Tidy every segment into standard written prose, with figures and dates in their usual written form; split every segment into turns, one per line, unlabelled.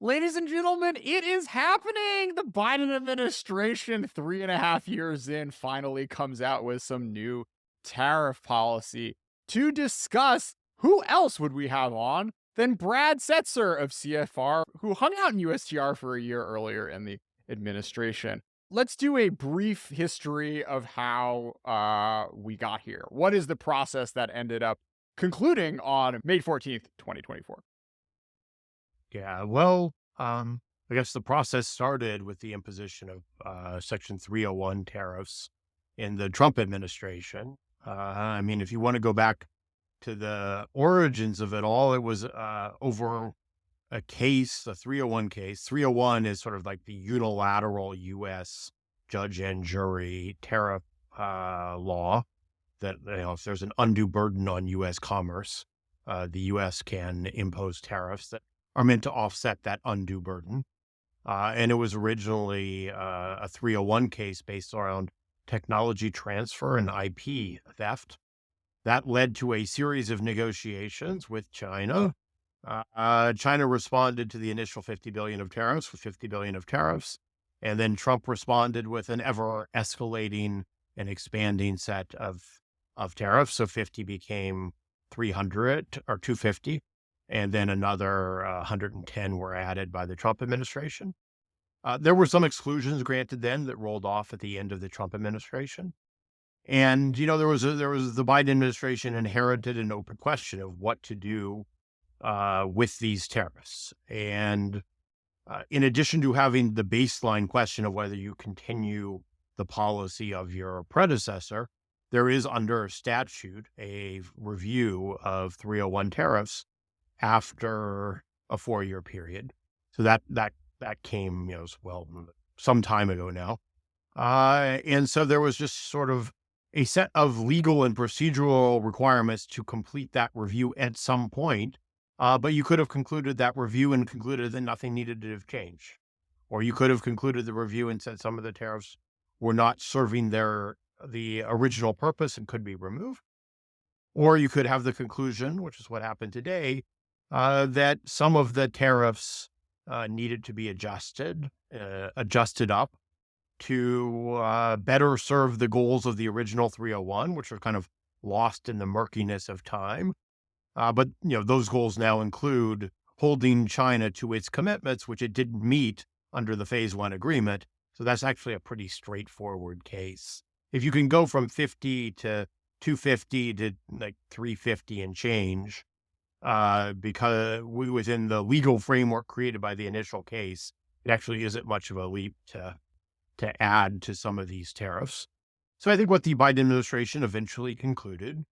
Ladies and gentlemen, it is happening. The Biden administration, 3.5 years in, finally comes out with some new tariff policy. To discuss, who else would we have on than Brad Setzer of CFR, who hung out in USTR for a year earlier in the administration. Let's do a brief history of how we got here. What is the process that ended up concluding on May 14th, 2024?
Yeah, well, I guess the process started with the imposition of Section 301 tariffs in the Trump administration. I mean, if you want to go back to the origins of it all, it was over a case, the 301 case. 301 is sort of like the unilateral U.S. judge and jury tariff law that, if there's an undue burden on U.S. commerce, the U.S. can impose tariffs that are meant to offset that undue burden. And it was originally a 301 case based around technology transfer and IP theft. That led to a series of negotiations with China. China responded to the initial 50 billion of tariffs with 50 billion of tariffs. And then Trump responded with an ever escalating and expanding set of tariffs. So 50 became 300 or 250. And then another 110 were added by the Trump administration. There were some exclusions granted then that rolled off at the end of the Trump administration. And, there was the Biden administration inherited an open question of what to do with these tariffs. And in addition to having the baseline question of whether you continue the policy of your predecessor, there is under statute a review of 301 tariffs after a 4-year period. So that came, some time ago now. And so there was just sort of a set of legal and procedural requirements to complete that review at some point. But you could have concluded that review and concluded that nothing needed to have changed. Or you could have concluded the review and said some of the tariffs were not serving the original purpose and could be removed. Or you could have the conclusion, which is what happened today, that some of the tariffs needed to be adjusted up to better serve the goals of the original 301, which are kind of lost in the murkiness of time. But those goals now include holding China to its commitments, which it didn't meet under the Phase 1 agreement. So that's actually a pretty straightforward case. If you can go from 50 to 250 to like 350 and change, because within the legal framework created by the initial case, it actually isn't much of a leap to add to some of these tariffs. So I think what the Biden administration eventually concluded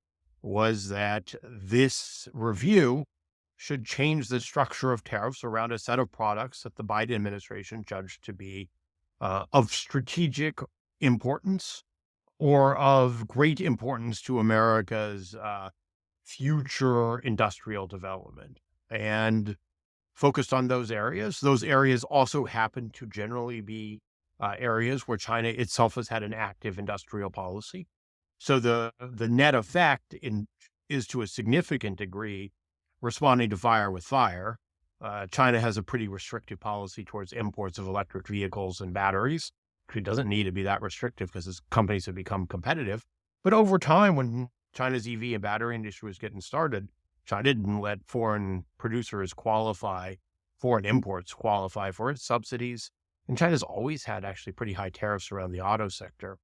was that this review should change the structure of tariffs around a set of products that the Biden administration judged to be of strategic importance or of great importance to America's future industrial development, and focused on those areas. Those areas also happen to generally be areas where China itself has had an active industrial policy. So the net effect is to a significant degree responding to fire with fire. China has a pretty restrictive policy towards imports of electric vehicles and batteries. It doesn't need to be that restrictive because its companies have become competitive. But over time, when China's EV and battery industry was getting started, China didn't let foreign imports qualify for its subsidies. And China's always had actually pretty high tariffs around the auto sector.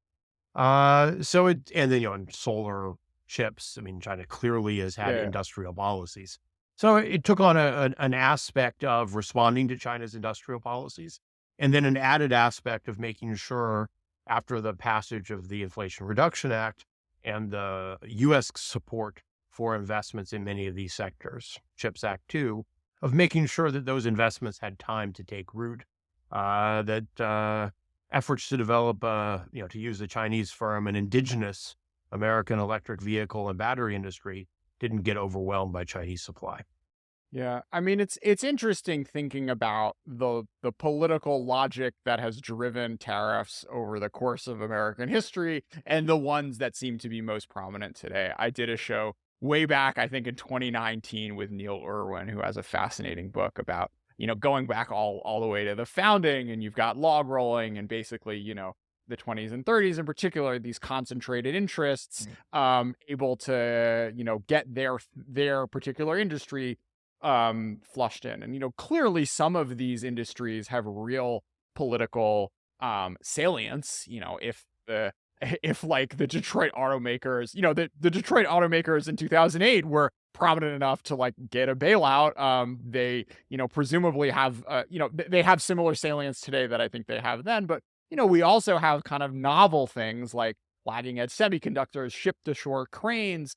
And then, in solar chips, I mean, China clearly has had industrial policies. So it took on an aspect of responding to China's industrial policies, and then an added aspect of making sure after the passage of the Inflation Reduction Act and the U.S. support for investments in many of these sectors, CHIPS Act 2, of making sure that those investments had time to take root, that efforts to develop, to use the Chinese firm, an indigenous American electric vehicle and battery industry didn't get overwhelmed by Chinese supply.
Yeah, I mean, it's interesting thinking about the political logic that has driven tariffs over the course of American history and the ones that seem to be most prominent today. I did a show way back, I think in 2019, with Neil Irwin, who has a fascinating book about going back all the way to the founding, and you've got log rolling, and basically, the 20s and 30s in particular, these concentrated interests able to, get their particular industry flushed in. And, clearly some of these industries have real political salience, if like the Detroit automakers, the Detroit automakers in 2008 were prominent enough to like get a bailout. They, presumably have, they have similar salience today that I think they have then. But, we also have kind of novel things like lagging edge semiconductors, ship to shore cranes,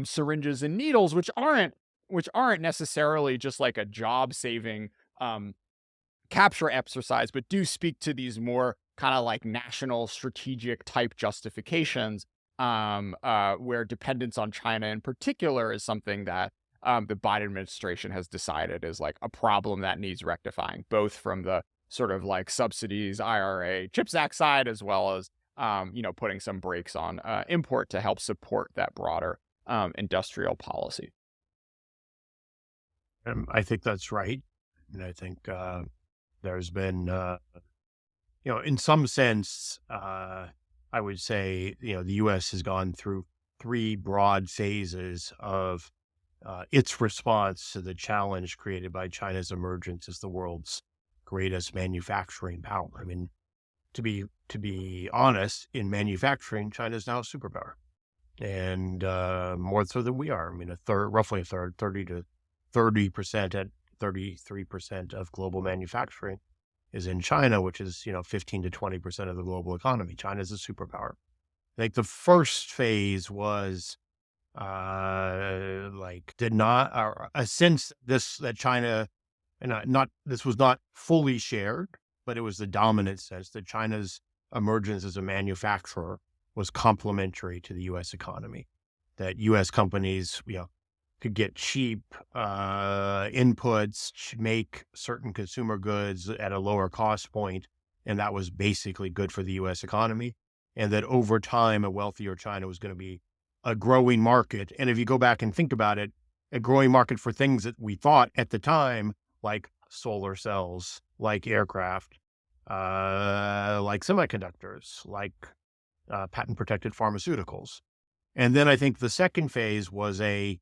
syringes and needles, which aren't necessarily just like a job saving capture exercise, but do speak to these more kind of like national strategic type justifications, where dependence on China in particular is something that the Biden administration has decided is like a problem that needs rectifying, both from the sort of like subsidies, IRA, CHIPS Act side, as well as putting some brakes on import to help support that broader industrial policy.
I think that's right. And I think there's been, in some sense, I would say, the U.S. has gone through three broad phases of its response to the challenge created by China's emergence as the world's greatest manufacturing power. I mean, to be honest, in manufacturing, China is now a superpower, and more so than we are. I mean, roughly a third, 30% at 33% of global manufacturing is in China, which is 15 to 20% of the global economy. China is a superpower. I think the first phase was did not, or a sense that China, and not this was not fully shared, but it was the dominant sense that China's emergence as a manufacturer was complementary to the U.S. economy. That U.S. companies, could get cheap inputs, make certain consumer goods at a lower cost point, and that was basically good for the U.S. economy. And that over time, a wealthier China was going to be a growing market. And if you go back and think about it, a growing market for things that we thought at the time, like solar cells, like aircraft, like semiconductors, like patent-protected pharmaceuticals. And then I think the second phase was a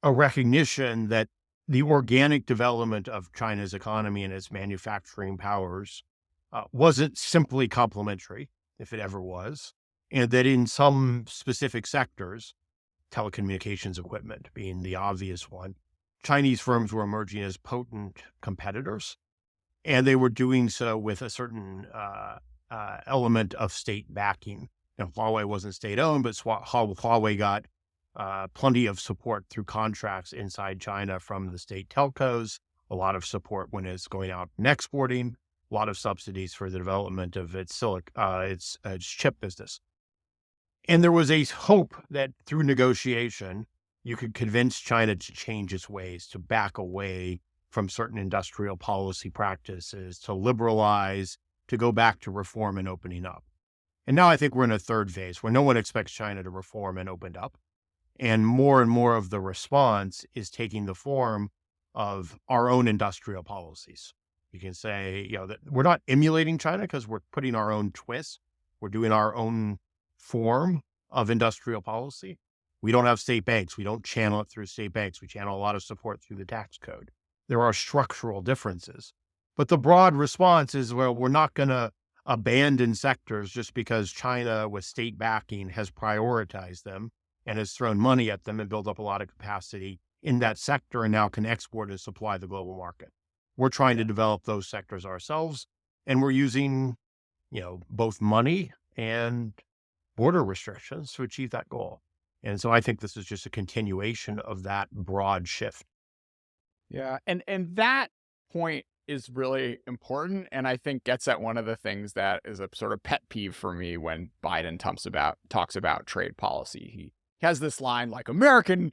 recognition that the organic development of China's economy and its manufacturing powers wasn't simply complementary, if it ever was, and that in some specific sectors, telecommunications equipment being the obvious one, Chinese firms were emerging as potent competitors, and they were doing so with a certain element of state backing. Huawei wasn't state-owned, but Huawei got plenty of support through contracts inside China from the state telcos, a lot of support when it's going out and exporting, a lot of subsidies for the development of its chip business. And there was a hope that through negotiation, you could convince China to change its ways, to back away from certain industrial policy practices, to liberalize, to go back to reform and opening up. And now I think we're in a third phase where no one expects China to reform and open up. And more of the response is taking the form of our own industrial policies. You can say, that we're not emulating China because we're putting our own twist. We're doing our own form of industrial policy. We don't have state banks. We don't channel it through state banks. We channel a lot of support through the tax code. There are structural differences. But the broad response is, well, we're not going to abandon sectors just because China, with state backing, has prioritized them and has thrown money at them and built up a lot of capacity in that sector and now can export and supply the global market. We're trying to develop those sectors ourselves, and we're using, both money and border restrictions to achieve that goal. And so I think this is just a continuation of that broad shift.
Yeah, and that point is really important, and I think gets at one of the things that is a sort of pet peeve for me when Biden talks about trade policy. He has this line like, American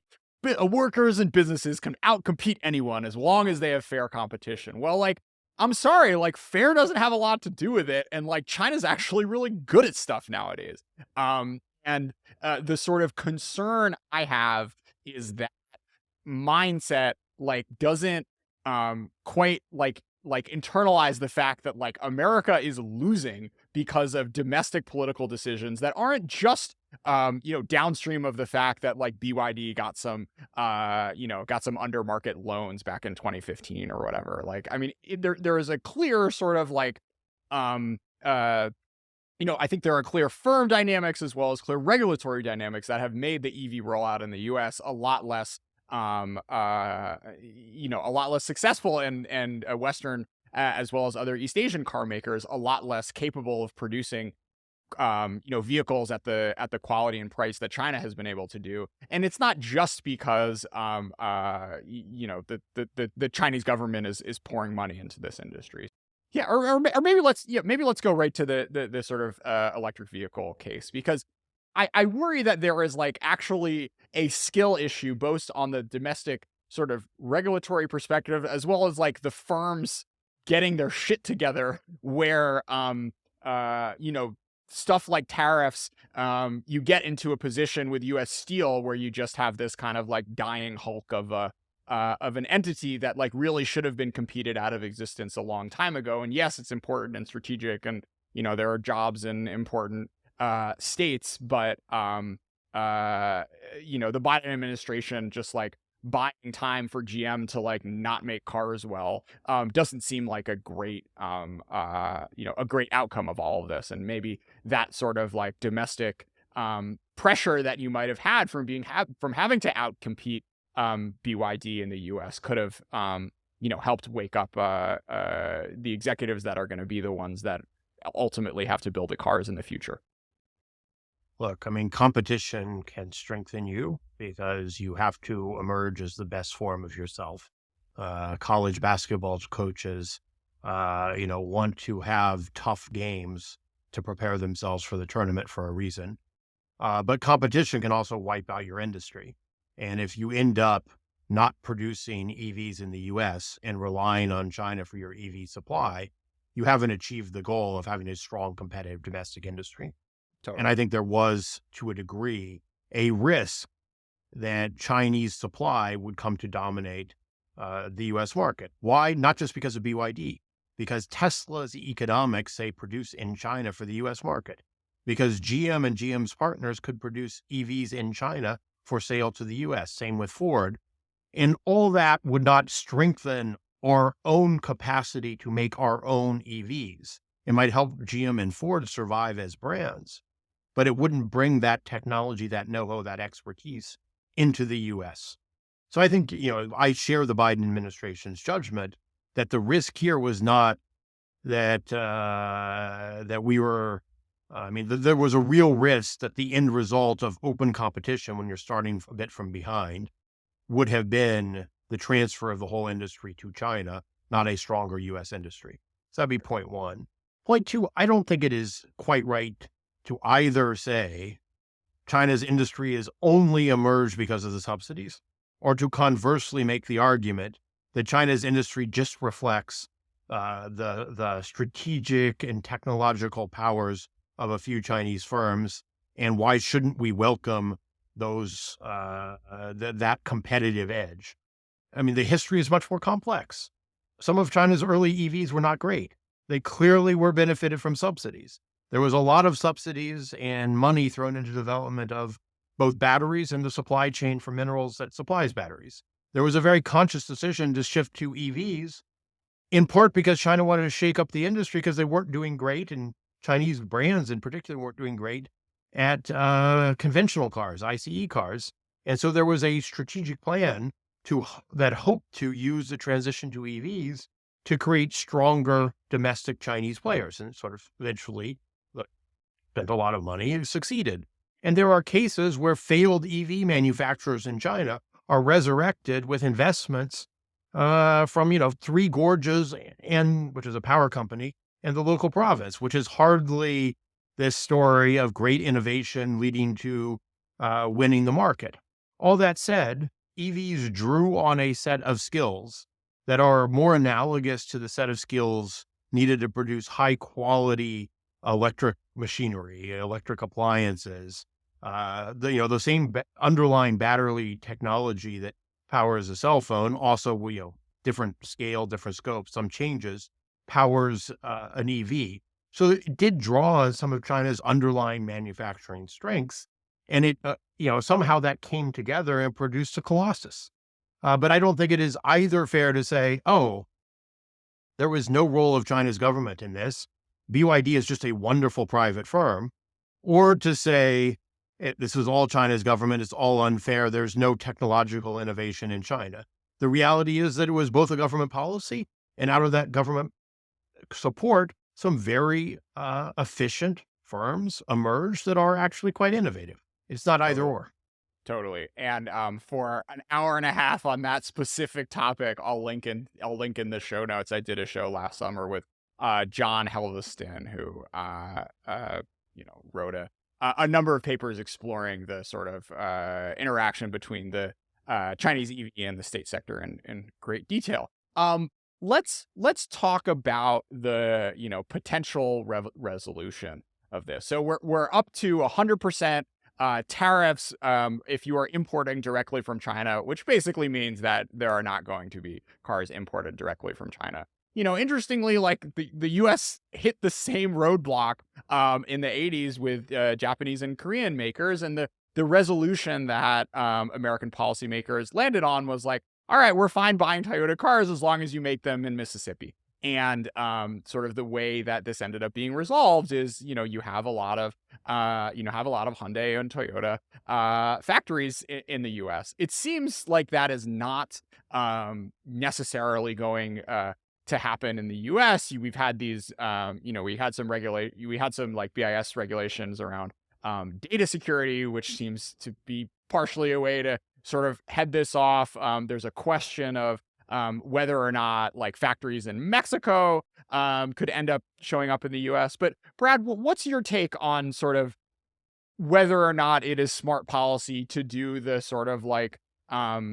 workers and businesses can outcompete anyone as long as they have fair competition. Well, like, I'm sorry, like, fair doesn't have a lot to do with it, and like, China's actually really good at stuff nowadays. And the sort of concern I have is that mindset like doesn't quite like internalize the fact that like America is losing because of domestic political decisions that aren't just downstream of the fact that like BYD got some got some under market loans back in 2015 or whatever. Like I mean there is a clear sort of like um uh I think there are clear firm dynamics as well as clear regulatory dynamics that have made the EV rollout in the US a lot less a lot less successful, and Western as well as other East Asian car makers a lot less capable of producing vehicles at the quality and price that China has been able to do. And it's not just because the Chinese government is pouring money into this industry. Yeah, or maybe let's go right to the sort of electric vehicle case, because I worry that there is like actually a skill issue both on the domestic sort of regulatory perspective as well as like the firms getting their shit together where stuff like tariffs, you get into a position with US Steel where you just have this kind of like dying hulk of an entity that like really should have been competed out of existence a long time ago. And yes, it's important and strategic, and there are jobs in important states, but the Biden administration just like buying time for GM to like not make cars well doesn't seem like a great a great outcome of all of this. And maybe that sort of like domestic pressure that you might have had from from having to outcompete BYD in the US could have helped wake up the executives that are going to be the ones that ultimately have to build the cars in the future.
Look, I mean, competition can strengthen you because you have to emerge as the best form of yourself. College basketball coaches, want to have tough games to prepare themselves for the tournament for a reason. But competition can also wipe out your industry. And if you end up not producing EVs in the US and relying on China for your EV supply, you haven't achieved the goal of having a strong competitive domestic industry.
Totally.
And I think there was, to a degree, a risk that Chinese supply would come to dominate the US market. Why? Not just because of BYD, because Tesla's economics say produce in China for the US market, because GM and GM's partners could produce EVs in China for sale to the US, same with Ford. And all that would not strengthen our own capacity to make our own EVs. It might help GM and Ford survive as brands, but it wouldn't bring that technology, that know-how, that expertise into the US. So I think, I share the Biden administration's judgment that the risk here was not that we were, there was a real risk that the end result of open competition when you're starting a bit from behind would have been the transfer of the whole industry to China, not a stronger US industry. So that'd be point one. Point two, I don't think it is quite right to either say China's industry has only emerged because of the subsidies, or to conversely make the argument that China's industry just reflects the strategic and technological powers of a few Chinese firms, and why shouldn't we welcome those that competitive edge? I mean, the history is much more complex. Some of China's early EVs were not great. They clearly were benefited from subsidies. There was a lot of subsidies and money thrown into development of both batteries and the supply chain for minerals that supplies batteries. There was a very conscious decision to shift to EVs, in part because China wanted to shake up the industry because they weren't doing great, and Chinese brands in particular weren't doing great at conventional cars, ICE cars. And so there was a strategic plan that hoped to use the transition to EVs to create stronger domestic Chinese players, and sort of eventually spent a lot of money and succeeded. And there are cases where failed EV manufacturers in China are resurrected with investments from, Three Gorges, which is a power company, and the local province, which is hardly this story of great innovation leading to winning the market. All that said, EVs drew on a set of skills that are more analogous to the set of skills needed to produce high quality electric machinery, electric appliances, the same underlying battery technology that powers a cell phone also, different scale, different scope, some changes, powers an EV. So it did draw on some of China's underlying manufacturing strengths, and it, somehow that came together and produced a colossus. But I don't think it is either fair to say, oh, there was no role of China's government in this. BYD is just a wonderful private firm, or to say this is all China's government, it's all unfair, there's no technological innovation in China. The reality is that it was both a government policy, and out of that government support, some very efficient firms emerged that are actually quite innovative. It's not either
Totally.
or.
Totally. And for an hour and a half on that specific topic, I'll link in the show notes. I did a show last summer with John Helveston, who wrote a number of papers exploring the sort of interaction between the Chinese EV and the state sector in great detail. Let's talk about the potential resolution of this. So we're up to 100% tariffs if you are importing directly from China, which basically means that there are not going to be cars imported directly from China. Interestingly, like the US hit the same roadblock in the 80s with Japanese and Korean makers, and the resolution that American policymakers landed on was like, all right, we're fine buying Toyota cars as long as you make them in Mississippi. And sort of the way that this ended up being resolved is, you have a lot of Hyundai and Toyota factories in the U.S. It seems like that is not necessarily going to happen in the U.S. We've had these, we had some like BIS regulations around data security, which seems to be partially a way to sort of head this off. There's a question of whether or not like factories in Mexico could end up showing up in the US. But Brad, what's your take on sort of whether or not it is smart policy to do the sort of like, tech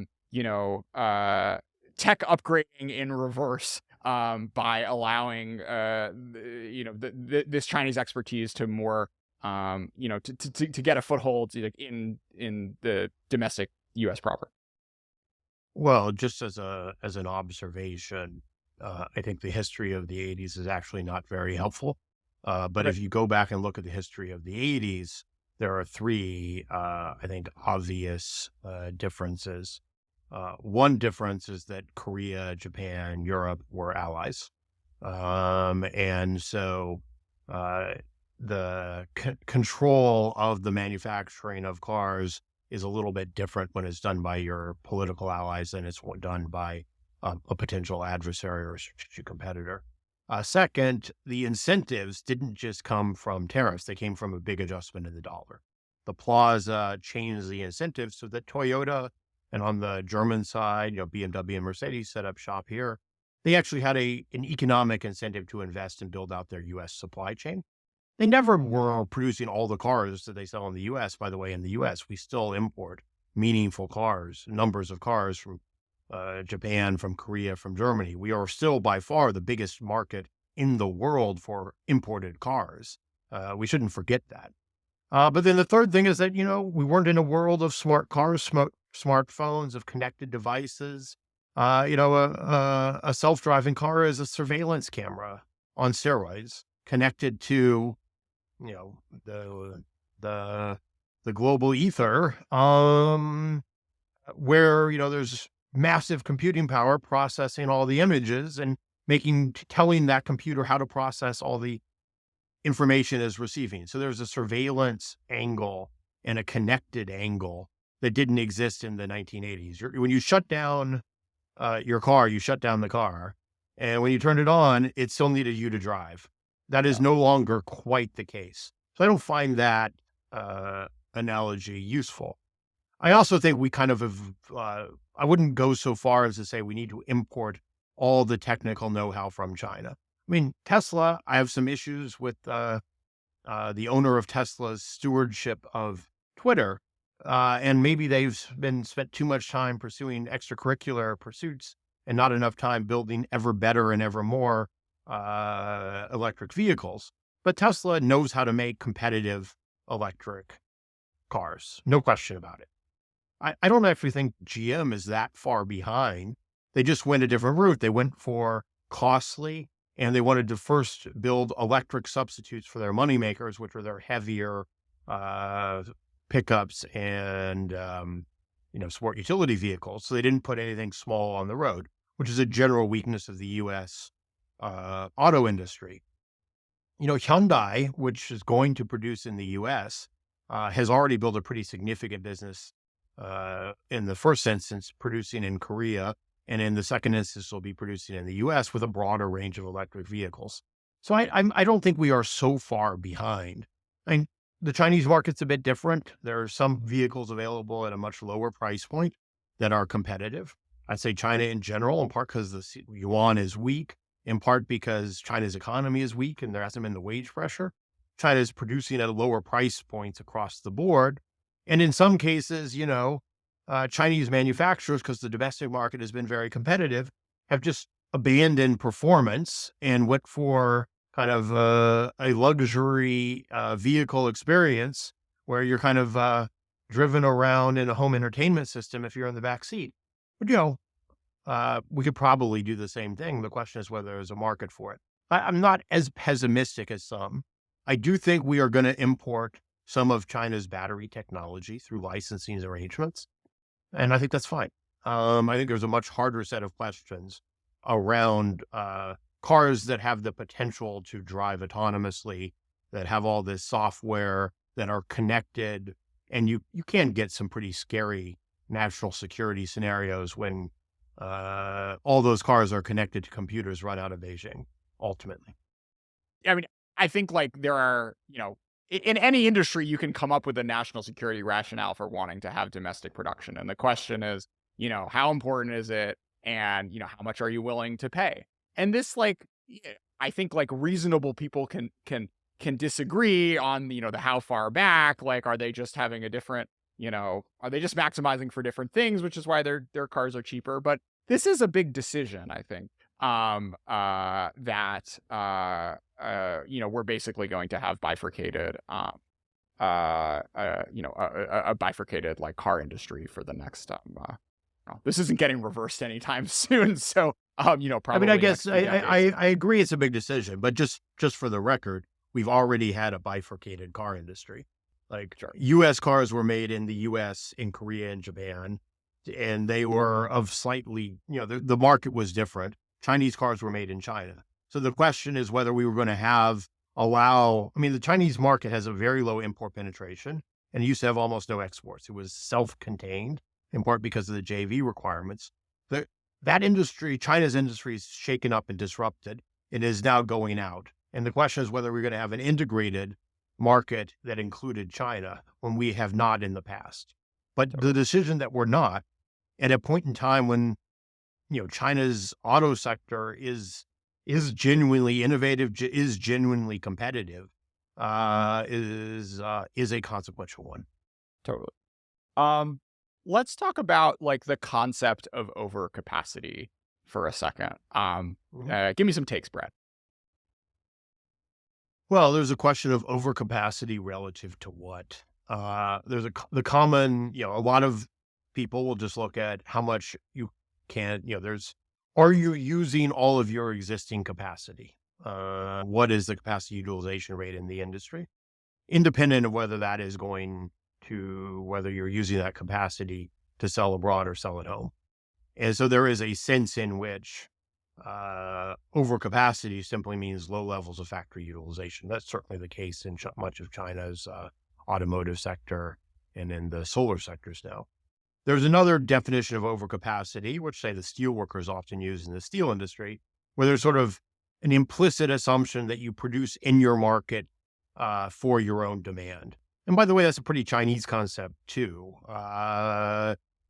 upgrading in reverse by allowing, this Chinese expertise to more, to get a foothold like in the domestic US proper?
Well, just as an observation, I think the history of the 80s is actually not very helpful. But
Okay.
if you go back and look at the history of the 80s, there are three, I think, obvious differences. One difference is that Korea, Japan, Europe were allies. And so the control of the manufacturing of cars is a little bit different when it's done by your political allies than it's done by a potential adversary or strategic competitor. Second, the incentives didn't just come from tariffs. They came from a big adjustment in the dollar. The Plaza changed the incentives so that Toyota and on the German side, BMW and Mercedes set up shop here. They actually had an economic incentive to invest and build out their U.S. supply chain. They never were producing all the cars that they sell in the U.S. By the way, in the U.S., we still import meaningful cars, numbers of cars from Japan, from Korea, from Germany. We are still by far the biggest market in the world for imported cars. We shouldn't forget that. But then the third thing is that, we weren't in a world of smart cars, smartphones, of connected devices. A self-driving car is a surveillance camera on steroids connected to the the global ether, where there's massive computing power processing all the images and telling that computer how to process all the information it's receiving. So there's a surveillance angle and a connected angle that didn't exist in the 1980s. When you shut down your car, you shut down the car, and when you turn it on, it still needed you to drive. That is no longer quite the case. So I don't find that analogy useful. I also think we kind of have, I wouldn't go so far as to say we need to import all the technical know-how from China. I mean, Tesla, I have some issues with the owner of Tesla's stewardship of Twitter. And maybe they've spent too much time pursuing extracurricular pursuits and not enough time building ever better and ever more electric vehicles. But Tesla knows how to make competitive electric cars. No question about it. I don't actually think GM is that far behind They just went a different route. They went for costly, and they wanted to first build electric substitutes for their moneymakers, which are their heavier uh, pickups and sport utility vehicles. So they didn't put anything small on the road, which is a general weakness of the U.S. Auto industry. Hyundai, which is going to produce in the U.S., has already built a pretty significant business in the first instance, producing in Korea, and in the second instance, will be producing in the U.S. with a broader range of electric vehicles. So I don't think we are so far behind. I mean, the Chinese market's a bit different. There are some vehicles available at a much lower price point that are competitive. I'd say China in general, in part because the yuan is weak, in part because China's economy is weak and there hasn't been the wage pressure. China is producing at lower price points across the board. And in some cases, Chinese manufacturers, because the domestic market has been very competitive, have just abandoned performance and went for kind of a luxury vehicle experience where you're kind of driven around in a home entertainment system if you're in the back seat. But, we could probably do the same thing. The question is whether there's a market for it. I'm not as pessimistic as some. I do think we are going to import some of China's battery technology through licensing arrangements, and I think that's fine. I think there's a much harder set of questions around cars that have the potential to drive autonomously, that have all this software, that are connected, and you can get some pretty scary national security scenarios when all those cars are connected to computers run out of Beijing, ultimately.
I mean, I think like there are, in any industry, you can come up with a national security rationale for wanting to have domestic production. And the question is, how important is it? And, how much are you willing to pay? And this, I think like reasonable people can disagree on, the how far back, like, are they just having a different, are they just maximizing for different things, which is why their cars are cheaper? But this is a big decision, I think, that, we're basically going to have bifurcated, a bifurcated like car industry for the next, this isn't getting reversed anytime soon. So, probably
I
next
guess
few
I,
decades.
I agree it's a big decision, but just for the record, we've already had a bifurcated car industry. Like
Sure.
U.S. cars were made in the U.S., in Korea, and Japan, and they were of slightly, the market was different. Chinese cars were made in China. So the question is whether we were going to the Chinese market has a very low import penetration and used to have almost no exports. It was self-contained, in part because of the JV requirements. That industry, China's industry, is shaken up and disrupted. It is now going out. And the question is whether we're going to have an integrated market that included China when we have not in the past. But the decision that we're not, at a point in time when, China's auto sector is genuinely innovative, is genuinely competitive, is a consequential one.
Totally. Let's talk about like the concept of overcapacity for a second. Give me some takes, Brad.
Well, there's a question of overcapacity relative to what? There's the common, a lot of people will just look at how much you can, are you using all of your existing capacity? What is the capacity utilization rate in the industry? Independent of whether that is going to, whether you're using that capacity to sell abroad or sell at home. And so there is a sense in which overcapacity simply means low levels of factory utilization. That's certainly the case in much of China's automotive sector and in the solar sectors now. There's another definition of overcapacity, which say the steel workers often use in the steel industry, where there's sort of an implicit assumption that you produce in your market for your own demand. And by the way, that's a pretty Chinese concept too.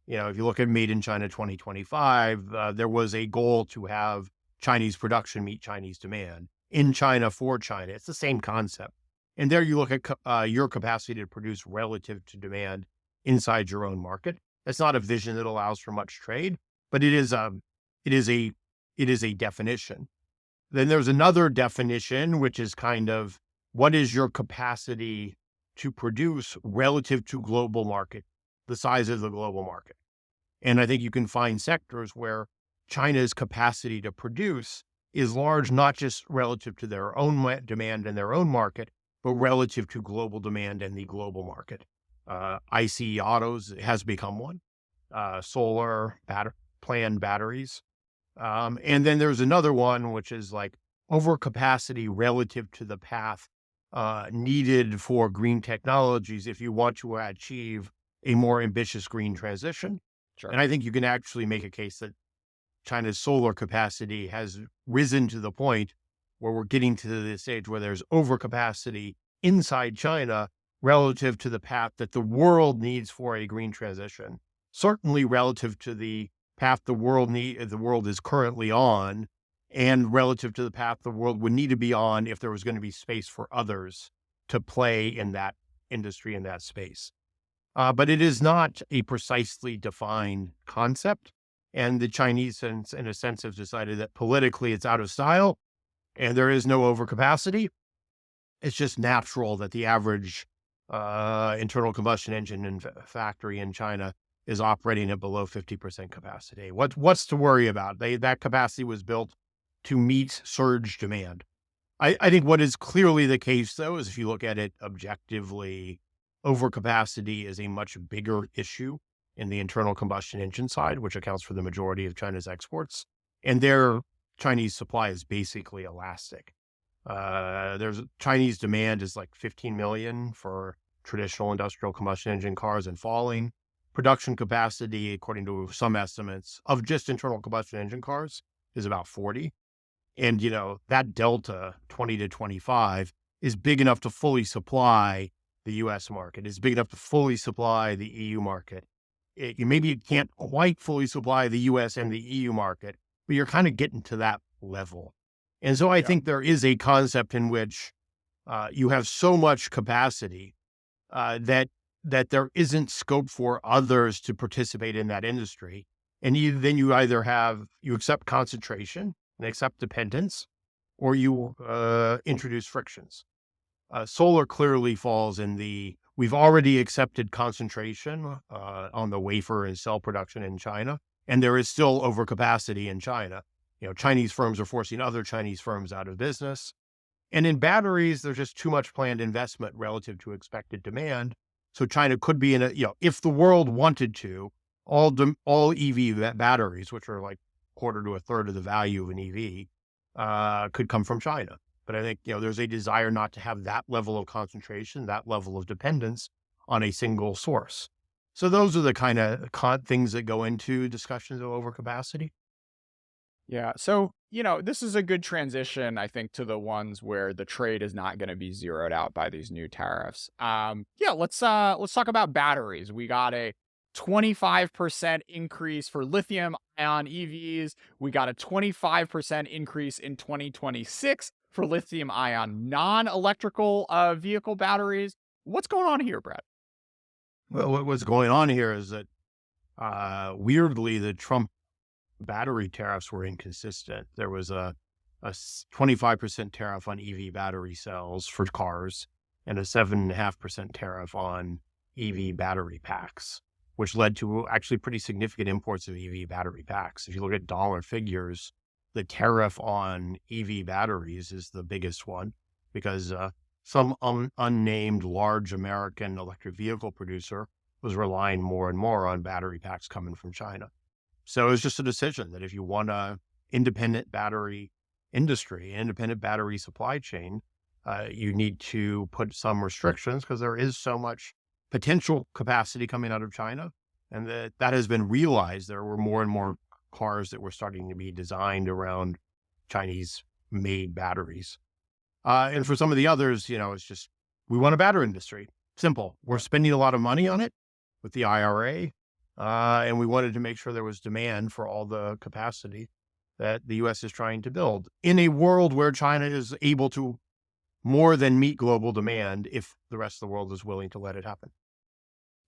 If you look at Made in China 2025, there was a goal to have Chinese production meet Chinese demand in China for China. It's the same concept. And there you look at your capacity to produce relative to demand inside your own market. That's not a vision that allows for much trade, but it is a definition. Then there's another definition, which is kind of what is your capacity to produce relative to global market, the size of the global market. And I think you can find sectors where China's capacity to produce is large, not just relative to their own demand and their own market, but relative to global demand and the global market. ICE autos has become one, solar, planned batteries. And then there's another one, which is like overcapacity relative to the path needed for green technologies if you want to achieve a more ambitious green transition.
Sure.
And I think you can actually make a case that China's solar capacity has risen to the point where we're getting to the stage where there's overcapacity inside China relative to the path that the world needs for a green transition. Certainly relative to the path the world is currently on, and relative to the path the world would need to be on if there was going to be space for others to play in that industry, in that space. But it is not a precisely defined concept. And the Chinese, in a sense, have decided that politically it's out of style and there is no overcapacity. It's just natural that the average internal combustion engine factory in China is operating at below 50% capacity. What's to worry about? That capacity was built to meet surge demand. I think what is clearly the case, though, is if you look at it objectively, overcapacity is a much bigger issue in the internal combustion engine side, which accounts for the majority of China's exports. And their Chinese supply is basically elastic. There's Chinese demand is like 15 million for traditional industrial combustion engine cars and falling. Production capacity, according to some estimates, of just internal combustion engine cars is about 40. And, that delta, 20 to 25, is big enough to fully supply the US market. It's big enough to fully supply the EU market. Maybe you can't quite fully supply the US and the EU market, but you're kind of getting to that level. And so I think there is a concept in which you have so much capacity that there isn't scope for others to participate in that industry. And then you either you accept concentration and accept dependence, or you introduce frictions. Solar clearly falls in we've already accepted concentration on the wafer and cell production in China, and there is still overcapacity in China. Chinese firms are forcing other Chinese firms out of business. And in batteries, there's just too much planned investment relative to expected demand. So China could be if the world wanted to, all EV batteries, which are like quarter to a third of the value of an EV, could come from China. But I think, there's a desire not to have that level of concentration, that level of dependence on a single source. So those are the kind of things that go into discussions of overcapacity.
Yeah. So, this is a good transition, I think, to the ones where the trade is not going to be zeroed out by these new tariffs. Let's talk about batteries. We got a 25% increase for lithium ion EVs. We got a 25% increase in 2026 for lithium ion non-electrical vehicle batteries. What's going on here, Brad?
Well, what's going on here is that weirdly, the Trump battery tariffs were inconsistent. There was a 25% tariff on EV battery cells for cars and a 7.5% tariff on EV battery packs, which led to actually pretty significant imports of EV battery packs. If you look at dollar figures, the tariff on EV batteries is the biggest one because some unnamed large American electric vehicle producer was relying more and more on battery packs coming from China. So it was just a decision that if you want a independent battery industry, independent battery supply chain, you need to put some restrictions because there is so much potential capacity coming out of China. And that has been realized. There were more and more cars that were starting to be designed around Chinese made batteries. And for some of the others, it's just, we want a battery industry. Simple. We're spending a lot of money on it with the IRA. And we wanted to make sure there was demand for all the capacity that the U.S. is trying to build in a world where China is able to more than meet global demand if the rest of the world is willing to let it happen.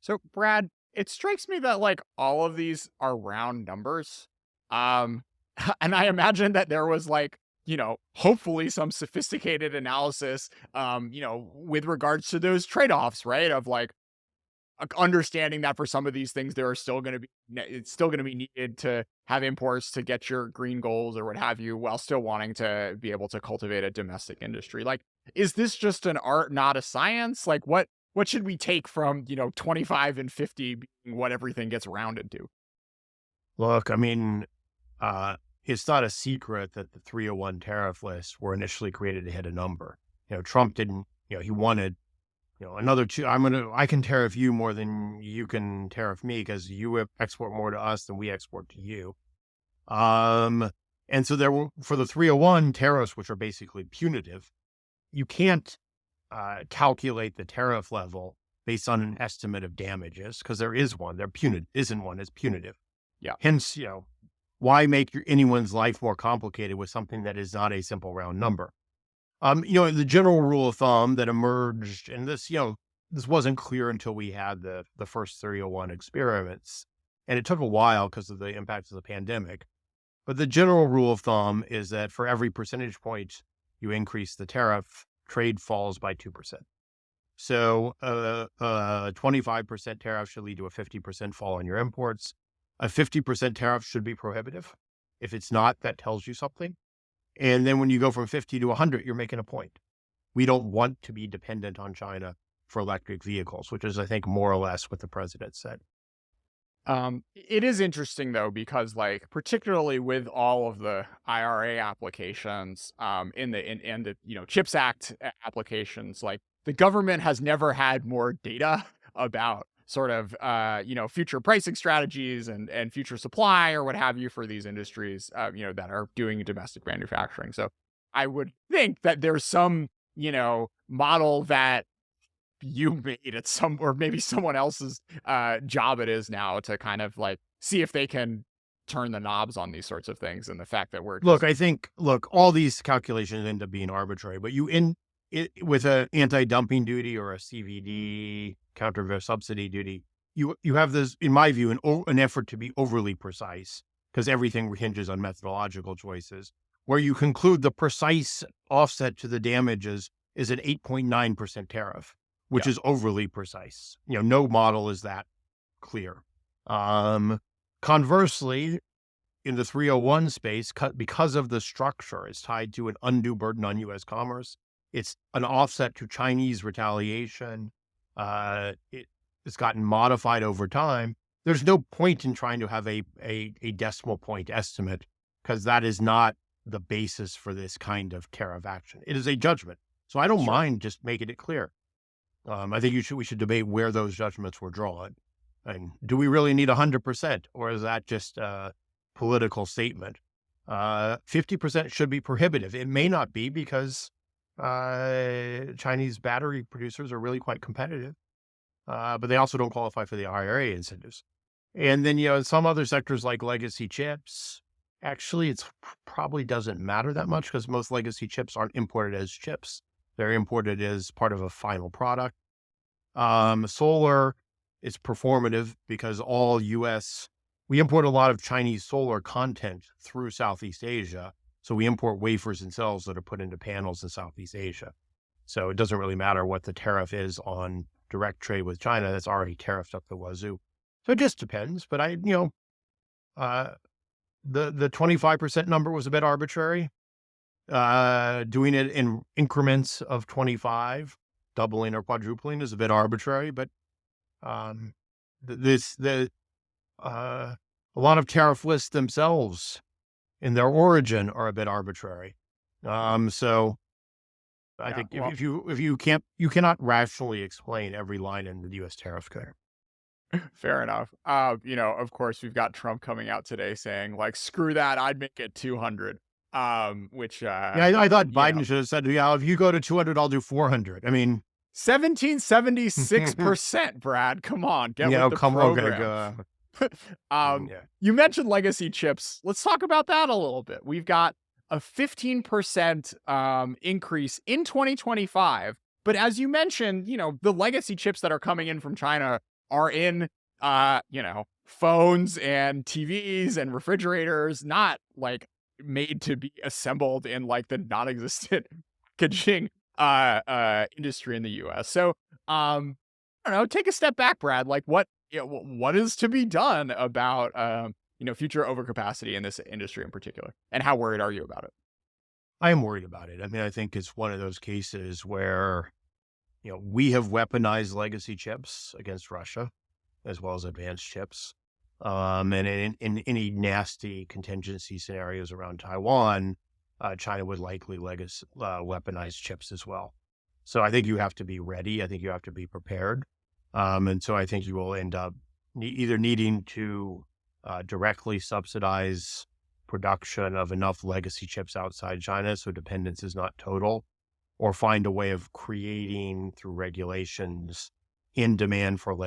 So, Brad, it strikes me that all of these are round numbers. And I imagine that there was hopefully some sophisticated analysis, with regards to those trade-offs, right? Of understanding that for some of these things, there are still going to be, it's still going to be needed to have imports to get your green goals or what have you, while still wanting to be able to cultivate a domestic industry. Like, is this just an art, not a science? Like, what should we take from, 25 and 50 being what everything gets rounded to?
Look, I mean, it's not a secret that the 301 tariff lists were initially created to hit a number. Trump didn't, he wanted, another two, I can tariff you more than you can tariff me because you export more to us than we export to you. And so there were, for the 301 tariffs, which are basically punitive, you can't calculate the tariff level based on an estimate of damages because there is one. There isn't one. It's punitive.
Yeah.
Hence, why make anyone's life more complicated with something that is not a simple round number? The general rule of thumb that emerged, and this, this wasn't clear until we had the first 301 experiments, and it took a while because of the impacts of the pandemic. But the general rule of thumb is that for every percentage point you increase the tariff, trade falls by 2%. So a 25% tariff should lead to a 50% fall in your imports. A 50% tariff should be prohibitive. If it's not, that tells you something. And then when you go from 50 to 100, you're making a point. We don't want to be dependent on China for electric vehicles, which is, I think, more or less what the president said.
It is interesting though, because like, particularly with all of the IRA applications, in the, CHIPS Act applications, like the government has never had more data about sort of, future pricing strategies and future supply or what have you for these industries, that are doing domestic manufacturing. So I would think that there's some, model that you made at some, or maybe someone else's job it is now to kind of like see if they can turn the knobs on these sorts of things. And the fact that we're
Look,
just,
I think, all these calculations end up being arbitrary, but with an anti-dumping duty or a CVD, counter subsidy duty, you have this, in my view, an effort to be overly precise because everything hinges on methodological choices, where you conclude the precise offset to the damages is an 8.9% tariff, which
yeah,
is overly precise. No model is that clear. Conversely, in the 301 space, because of the structure, it's tied to an undue burden on U.S. commerce. It's an offset to Chinese retaliation. It's gotten modified over time. There's no point in trying to have a decimal point estimate because that is not the basis for this kind of tariff action. It is a judgment. So I don't
sure.
mind just making it clear. I think we should debate where those judgments were drawn. And do we really need 100%, or is that just a political statement? 50% should be prohibitive. It may not be because Chinese battery producers are really quite competitive, but they also don't qualify for the IRA incentives. And then, some other sectors like legacy chips, actually, it's probably doesn't matter that much because most legacy chips aren't imported as chips. They're imported as part of a final product. Solar is performative because we import a lot of Chinese solar content through Southeast Asia. So we import wafers and cells that are put into panels in Southeast Asia. So it doesn't really matter what the tariff is on direct trade with China. That's already tariffed up the wazoo. So it just depends. But the 25% number was a bit arbitrary. Doing it in increments of 25, doubling or quadrupling is a bit arbitrary, but a lot of tariff lists themselves in their origin are a bit arbitrary. So I
Yeah,
think
well,
if you cannot rationally explain every line in the U.S. tariff code.
fair enough. Of course, we've got Trump coming out today saying like, screw that, I'd make it 200. Which,
Yeah, I thought Biden should have said, yeah, if you go to 200, I'll do 400. I mean,
1776%, Brad. Come on, get with the
come on,
program.
yeah.
You mentioned legacy chips. Let's talk about that a little bit. We've got a 15% increase in 2025. But as you mentioned, the legacy chips that are coming in from China are in, phones and TVs and refrigerators, not like made to be assembled in like the non-existent packaging industry in the US. So I don't know, take a step back, Brad. Like what is to be done about future overcapacity in this industry in particular, and how worried are you about it?
I am worried about it. I mean, I think it's one of those cases where, we have weaponized legacy chips against Russia as well as advanced chips. And in any nasty contingency scenarios around Taiwan, China would likely weaponize chips as well. So I think you have to be ready. I think you have to be prepared. And so I think you will end up either needing to directly subsidize production of enough legacy chips outside China so dependence is not total, or find a way of creating through regulations in demand for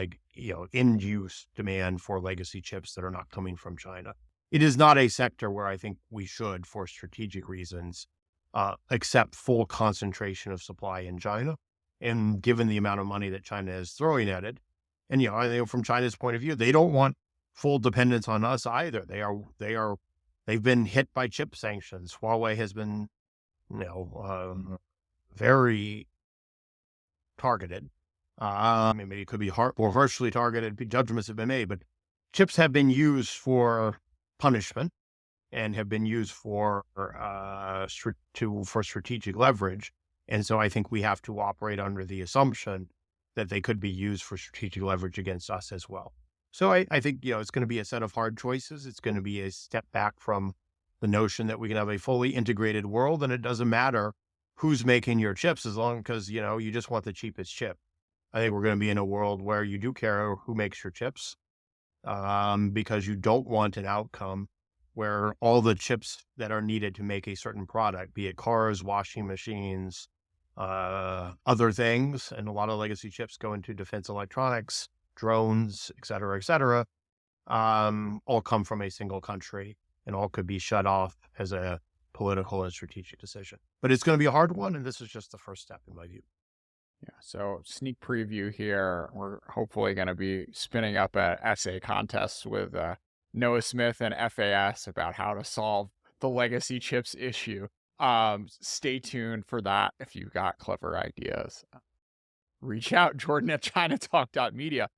end use demand for legacy chips that are not coming from China. It is not a sector where I think we should, for strategic reasons, accept full concentration of supply in China. And given the amount of money that China is throwing at it, and I think from China's point of view, they don't want full dependence on us either. They've been hit by chip sanctions. Huawei has been, very targeted. Maybe it could be more harshly targeted. Judgments have been made, but chips have been used for punishment and have been used for strategic leverage. And so I think we have to operate under the assumption that they could be used for strategic leverage against us as well. So I think, it's going to be a set of hard choices. It's going to be a step back from the notion that we can have a fully integrated world, and it doesn't matter who's making your chips as long as, you just want the cheapest chip. I think we're going to be in a world where you do care who makes your chips, because you don't want an outcome where all the chips that are needed to make a certain product, be it cars, washing machines, other things, and a lot of legacy chips go into defense electronics, drones, et cetera, all come from a single country and all could be shut off as a political and strategic decision. But it's going to be a hard one, and this is just the first step in my view.
Yeah, so sneak preview here. We're hopefully going to be spinning up a essay contest with Noah Smith and FAS about how to solve the legacy chips issue. Stay tuned for that if you've got clever ideas. Reach out, Jordan at ChinaTalk.media.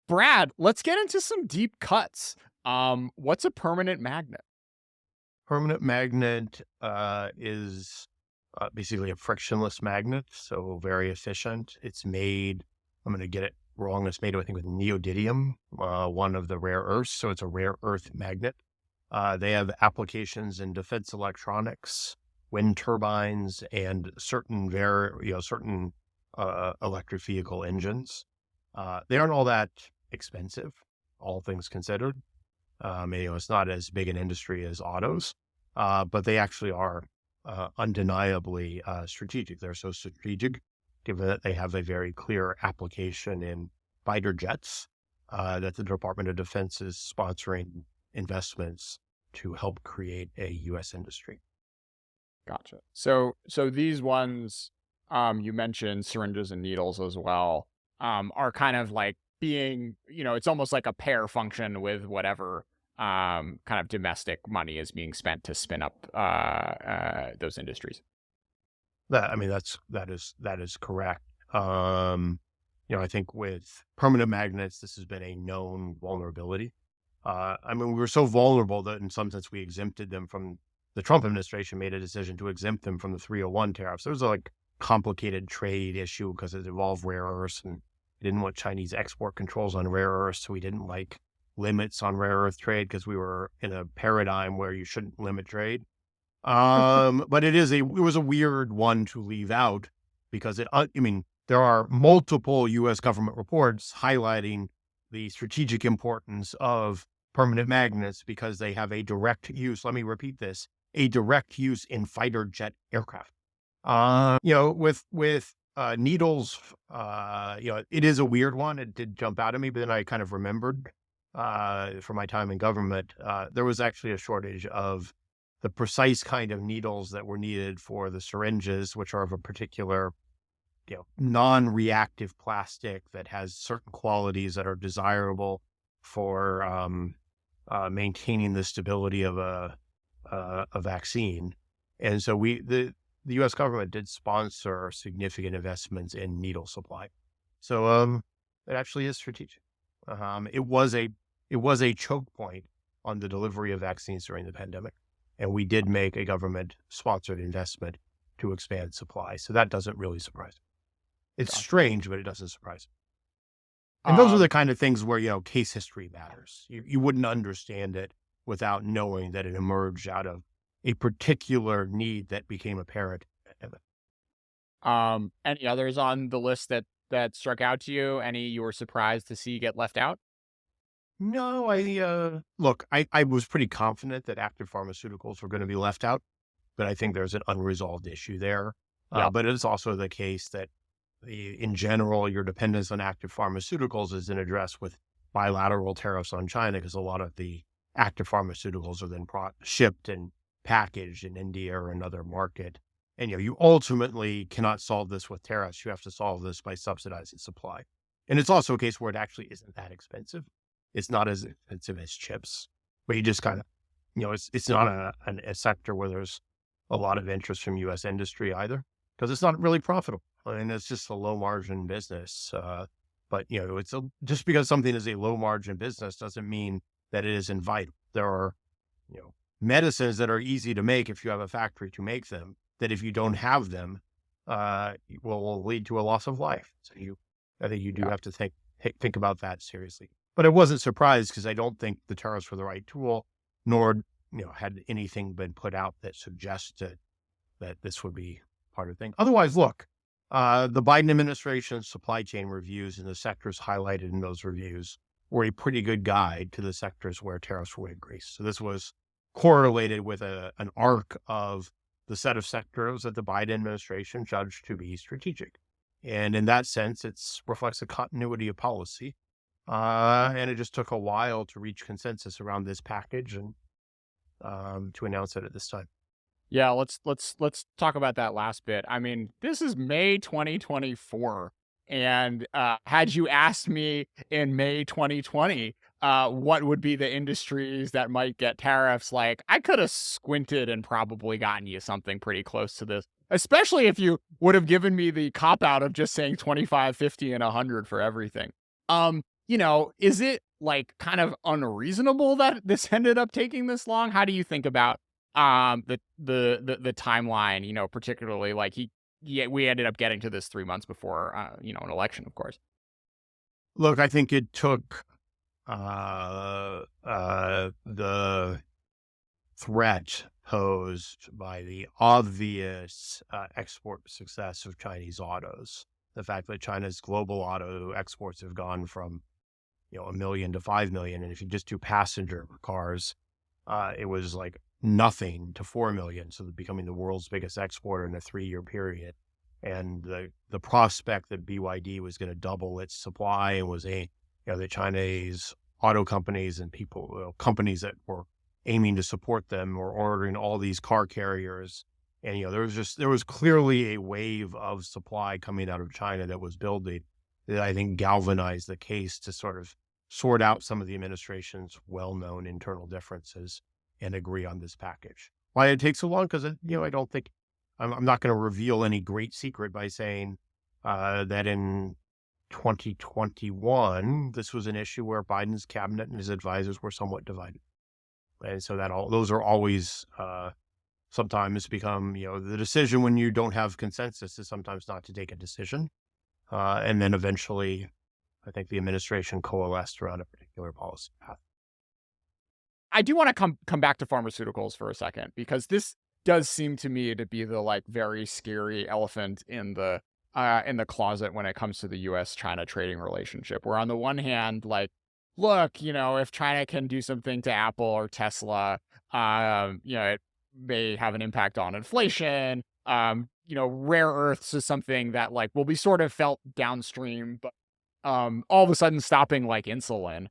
Brad, let's get into some deep cuts. What's a permanent magnet?
Permanent magnet is basically a frictionless magnet, so very efficient. It's made, I'm going to get it wrong, it's made, I think, with neodymium, one of the rare earths, so it's a rare earth magnet. They have applications in defense electronics, wind turbines, and certain electric vehicle engines. They aren't all that expensive, all things considered. It's not as big an industry as autos, but they actually are undeniably strategic. They're so strategic, given that they have a very clear application in fighter jets, that the Department of Defense is sponsoring investments to help create a U.S. industry.
Gotcha. So these ones, you mentioned syringes and needles as well, are kind of like being, it's almost like a pair function with whatever kind of domestic money is being spent to spin up those industries.
That is correct. I think with permanent magnets, this has been a known vulnerability. We were so vulnerable that in some sense we exempted them from, the Trump administration made a decision to exempt them from the 301 tariffs. There was a complicated trade issue because it involved rare earths, and we didn't want Chinese export controls on rare earths. So we didn't like limits on rare earth trade because we were in a paradigm where you shouldn't limit trade. But it was a weird one to leave out because there are multiple U.S. government reports highlighting the strategic importance of permanent magnets because they have a direct use. Let me repeat this: a direct use in fighter jet aircraft. With needles, it is a weird one. It did jump out at me, but then I kind of remembered from my time in government, there was actually a shortage of the precise kind of needles that were needed for the syringes, which are of a particular, non-reactive plastic that has certain qualities that are desirable for maintaining the stability of a vaccine. And so the U.S. government did sponsor significant investments in needle supply. So it actually is strategic. It was a choke point on the delivery of vaccines during the pandemic, and we did make a government sponsored investment to expand supply. So that doesn't really surprise me. It's
Gotcha.
strange, but it doesn't surprise me. And those are the
Um,
kind of things where, case history matters. You wouldn't understand it without knowing that it emerged out of a particular need that became apparent.
any others on the list that struck out to you? Any you were surprised to see get left out?
No, I was pretty confident that active pharmaceuticals were going to be left out, but I think there's an unresolved issue there.
Yep.
But it's also the case that in general, your dependence on active pharmaceuticals isn't addressed with bilateral tariffs on China because a lot of the active pharmaceuticals are then shipped and packaged in India or another market. And you ultimately cannot solve this with tariffs. You have to solve this by subsidizing supply. And it's also a case where it actually isn't that expensive. It's not as expensive as chips, but you just kind of, it's not a sector where there's a lot of interest from U.S. industry either because it's not really profitable. I mean, it's just a low margin business. But just because something is a low margin business doesn't mean that it isn't vital. There are, medicines that are easy to make if you have a factory to make them, that if you don't have them, will lead to a loss of life. So I think you do
Yeah.
have to think about that seriously. But I wasn't surprised because I don't think the tariffs were the right tool, nor had anything been put out that suggested that this would be part of the thing. Otherwise, look, the Biden administration's supply chain reviews and the sectors highlighted in those reviews were a pretty good guide to the sectors where tariffs were increased. So this was correlated with an arc of the set of sectors that the Biden administration judged to be strategic. And in that sense, it reflects a continuity of policy. And it just took a while to reach consensus around this package and to announce it at this time.
Yeah, let's talk about that last bit. I mean, this is May 2024, and had you asked me in May 2020, what would be the industries that might get tariffs, like I could have squinted and probably gotten you something pretty close to this. Especially if you would have given me the cop out of just saying 25, 50, and 100 for everything. Is it like kind of unreasonable that this ended up taking this long? How do you think about the timeline, particularly like we ended up getting to this 3 months before an election, of course.
Look, I think it took the threat posed by the obvious export success of Chinese autos. The fact that China's global auto exports have gone from 1 million to 5 million, and if you just do passenger cars, it was like nothing to 4 million. So becoming the world's biggest exporter in a 3-year period. And the prospect that BYD was going to double its supply and was the Chinese auto companies and companies that were aiming to support them were ordering all these car carriers. And, there was clearly a wave of supply coming out of China that was building that I think galvanized the case to sort of sort out some of the administration's well-known internal differences and agree on this package. Why it takes so long? Because, I don't think I'm not going to reveal any great secret by saying that in 2021, this was an issue where Biden's cabinet and his advisors were somewhat divided. And so those are always sometimes become, the decision when you don't have consensus is sometimes not to take a decision. And then eventually, I think the administration coalesced around a particular policy path.
I do want to come back to pharmaceuticals for a second, because this does seem to me to be the like very scary elephant in the closet when it comes to the US China trading relationship, where on the one hand, like, look, if China can do something to Apple or Tesla, it may have an impact on inflation. Rare earths is something that like will be sort of felt downstream, but all of a sudden stopping like insulin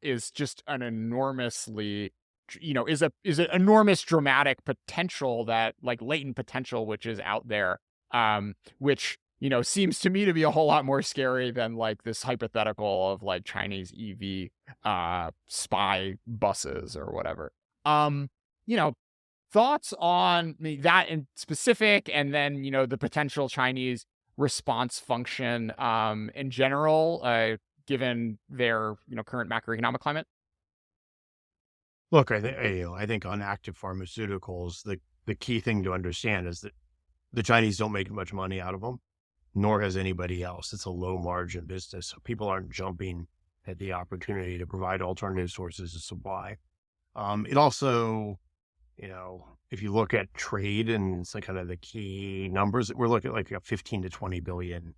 is just an enormously, is an enormous dramatic potential, that like latent potential which is out there, which seems to me to be a whole lot more scary than like this hypothetical of like Chinese EV spy buses or whatever. You know, thoughts on that in specific, and then the potential Chinese response function in general, given their current macroeconomic climate?
Look, I think on active pharmaceuticals, the key thing to understand is that the Chinese don't make much money out of them, nor has anybody else. It's a low margin business. So people aren't jumping at the opportunity to provide alternative sources of supply. It also, if you look at trade and it's like kind of the key numbers, we're looking at like a 15 to 20 billion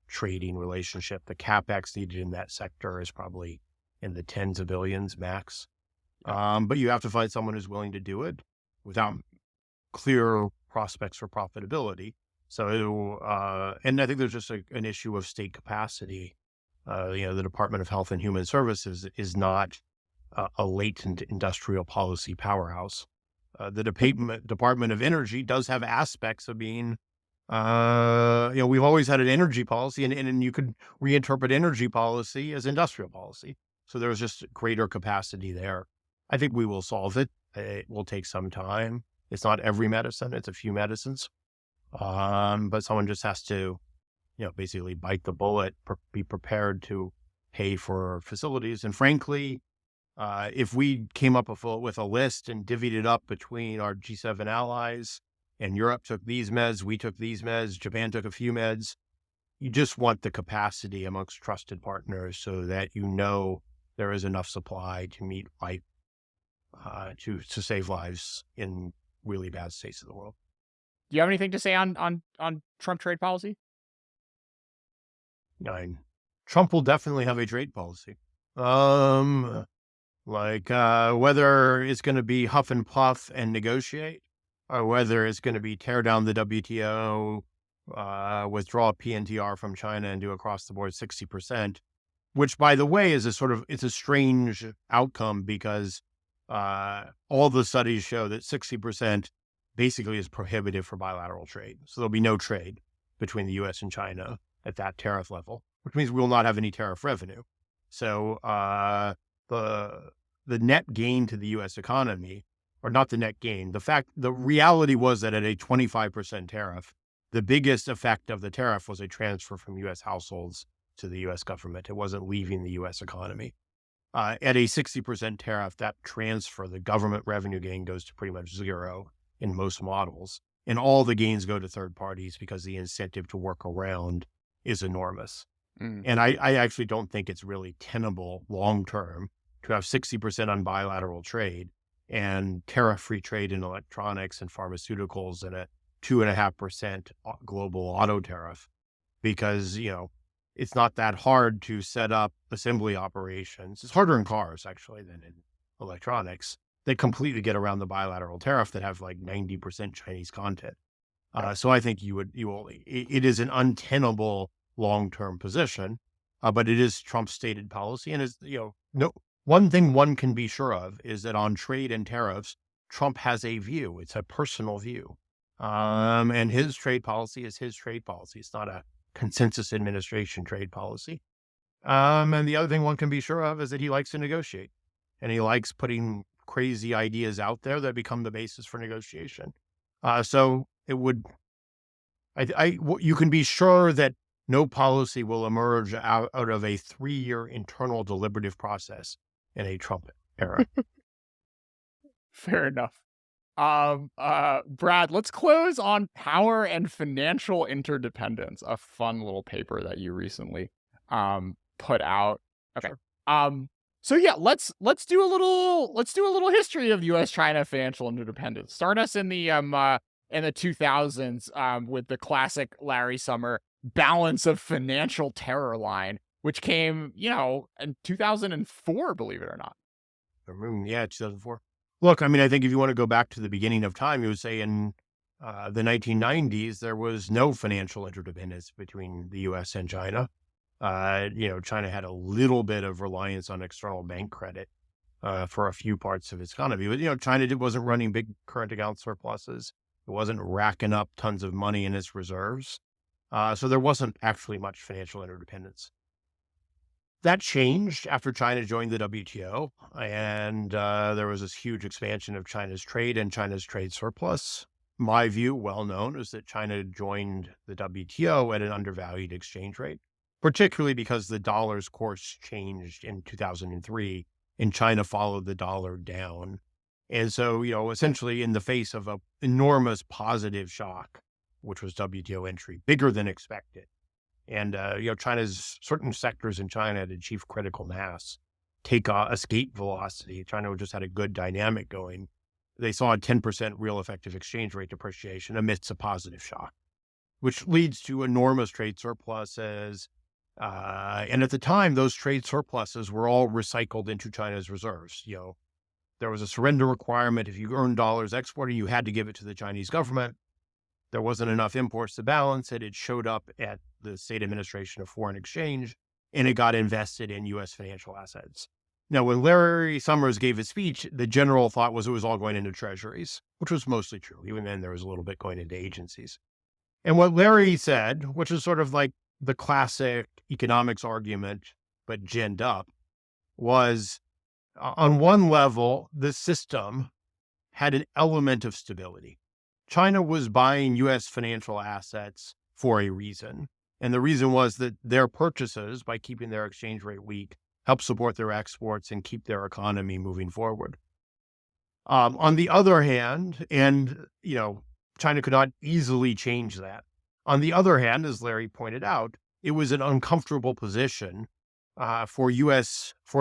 trading relationship. The capex needed in that sector is probably in the tens of billions max. But you have to find someone who's willing to do it without clear prospects for profitability. So, and I think there's just an issue of state capacity. The Department of Health and Human Services is not a latent industrial policy powerhouse. The Department of Energy does have aspects of being, we've always had an energy policy, and you could reinterpret energy policy as industrial policy. So there's just greater capacity there. I think we will solve it. It will take some time. It's not every medicine, it's a few medicines. But someone just has to, basically bite the bullet, be prepared to pay for facilities. And frankly, if we came up with a list and divvied it up between our G7 allies, and Europe took these meds, we took these meds, Japan took a few meds, you just want the capacity amongst trusted partners so that there is enough supply to meet life, to save lives in really bad states of the world.
Do you have anything to say on Trump trade policy?
Trump will definitely have a trade policy. Whether it's going to be huff and puff and negotiate, or whether it's going to be tear down the WTO, withdraw PNTR from China and do across the board 60%, which by the way is it's a strange outcome because all the studies show that 60% basically is prohibitive for bilateral trade. So there'll be no trade between the US and China at that tariff level, which means we will not have any tariff revenue. So the net gain to the US economy, or not the net gain, the reality was that at a 25% tariff, the biggest effect of the tariff was a transfer from US households to the US government. It wasn't leaving the US economy. At a 60% tariff, that transfer, the government revenue gain goes to pretty much zero in most models. And all the gains go to third parties because the incentive to work around is enormous. And I actually don't think it's really tenable long-term to have 60% on bilateral trade and tariff-free trade in electronics and pharmaceuticals and a 2.5% global auto tariff because, it's not that hard to set up assembly operations. It's harder in cars, actually, than in electronics. They completely get around the bilateral tariff that have like 90% Chinese content. So I think it is an untenable long-term position, but it is Trump's stated policy. And one thing one can be sure of is that on trade and tariffs, Trump has a view. It's a personal view. And his trade policy is his trade policy. It's not a consensus administration trade policy. And the other thing one can be sure of is that he likes to negotiate and he likes putting crazy ideas out there that become the basis for negotiation. So it would, you can be sure that no policy will emerge out of a 3-year internal deliberative process in a Trump era.
Fair enough. Brad, let's close on power and financial interdependence, a fun little paper that you recently put out. Okay. Sure. So yeah, let's do a little history of US China financial interdependence. Start us in the 2000s with the classic Larry Summer balance of financial terror line, which came, in 2004, believe it or not.
Yeah, 2004. Look, I think if you want to go back to the beginning of time, you would say in the 1990s, there was no financial interdependence between the U.S. and China. China had a little bit of reliance on external bank credit for a few parts of its economy. But, China wasn't running big current account surpluses. It wasn't racking up tons of money in its reserves. So there wasn't actually much financial interdependence. That changed after China joined the WTO, and there was this huge expansion of China's trade and China's trade surplus. my view, well known, is that China joined the WTO at an undervalued exchange rate, particularly because the dollar's course changed in 2003 and China followed the dollar down. And so, essentially in the face of an enormous positive shock, which was WTO entry, bigger than expected. And, China's certain sectors in China had achieved critical mass, take escape velocity. China just had a good dynamic going. They saw a 10% real effective exchange rate depreciation amidst a positive shock, which leads to enormous trade surpluses. And at the time, those trade surpluses were all recycled into China's reserves. There was a surrender requirement. If you earned dollars exporting, you had to give it to the Chinese government. There wasn't enough imports to balance it. It showed up at the State Administration of Foreign Exchange, and it got invested in U.S. financial assets. Now, when Larry Summers gave his speech, the general thought was it was all going into treasuries, which was mostly true. Even then, there was a little bit going into agencies. And what Larry said, which is sort of like the classic economics argument, but ginned up, was on one level, the system had an element of stability. China was buying U.S. financial assets for a reason. And the reason was that their purchases, by keeping their exchange rate weak, help support their exports and keep their economy moving forward. On the other hand, and, China could not easily change that. On the other hand, as Larry pointed out, it was an uncomfortable position for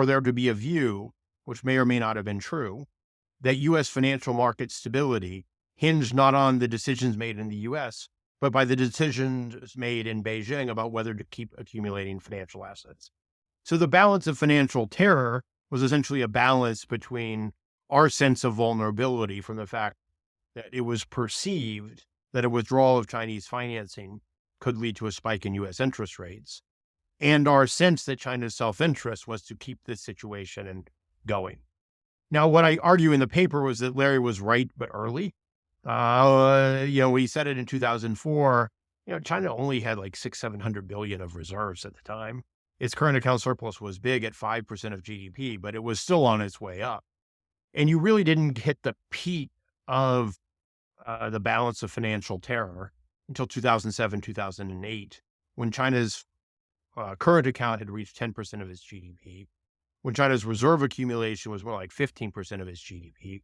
there to be a view, which may or may not have been true, that U.S. financial market stability hinged not on the decisions made in the U.S., but by the decisions made in Beijing about whether to keep accumulating financial assets. So the balance of financial terror was essentially a balance between our sense of vulnerability from the fact that it was perceived that a withdrawal of Chinese financing could lead to a spike in U.S. interest rates, and our sense that China's self-interest was to keep this situation going. Now, what I argue in the paper was that Larry was right, but early. We said it in 2004, China only had like 700 billion of reserves at the time. Its current account surplus was big at 5% of GDP, but it was still on its way up. And you really didn't hit the peak of the balance of financial terror until 2007, 2008, when China's current account had reached 10% of its GDP, when China's reserve accumulation was more like 15% of its GDP.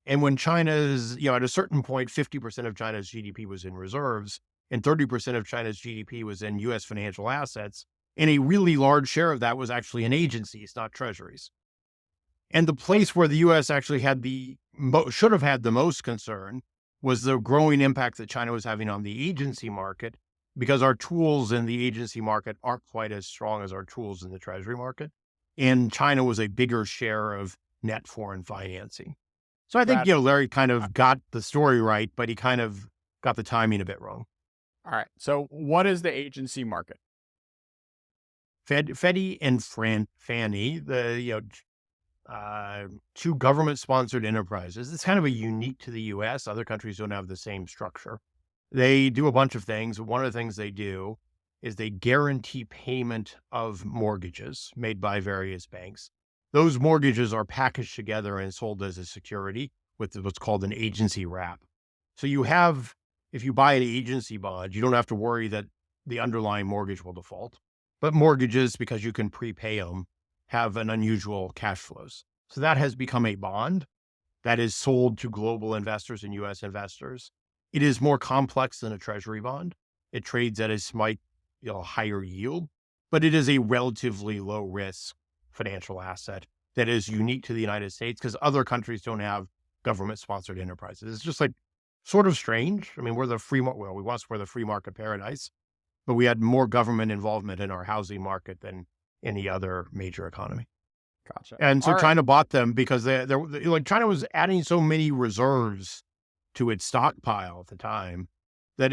And when China's, at a certain point, 50% of China's GDP was in reserves and 30% of China's GDP was in U.S. financial assets. And a really large share of that was actually in agencies, not treasuries. And the place where the U.S. actually had should have had the most concern was the growing impact that China was having on the agency market, because our tools in the agency market aren't quite as strong as our tools in the treasury market. And China was a bigger share of net foreign financing. So I think, Larry kind of got the story right, but he kind of got the timing a bit wrong.
All right. So what is the agency market?
Freddie and Fannie, the two government-sponsored enterprises. It's kind of unique to the U.S. Other countries don't have the same structure. They do a bunch of things. One of the things they do is they guarantee payment of mortgages made by various banks. Those mortgages are packaged together and sold as a security with what's called an agency wrap. So if you buy an agency bond, you don't have to worry that the underlying mortgage will default. But mortgages, because you can prepay them, have an unusual cash flows. So that has become a bond that is sold to global investors and U.S. investors. It is more complex than a treasury bond. It trades at a slight, higher yield, but it is a relatively low risk financial asset that is unique to the United States because other countries don't have government-sponsored enterprises. It's just like sort of strange. I mean, we're the we once were the free market paradise, but we had more government involvement in our housing market than any other major economy.
Gotcha.
And so China bought them because China was adding so many reserves to its stockpile at the time that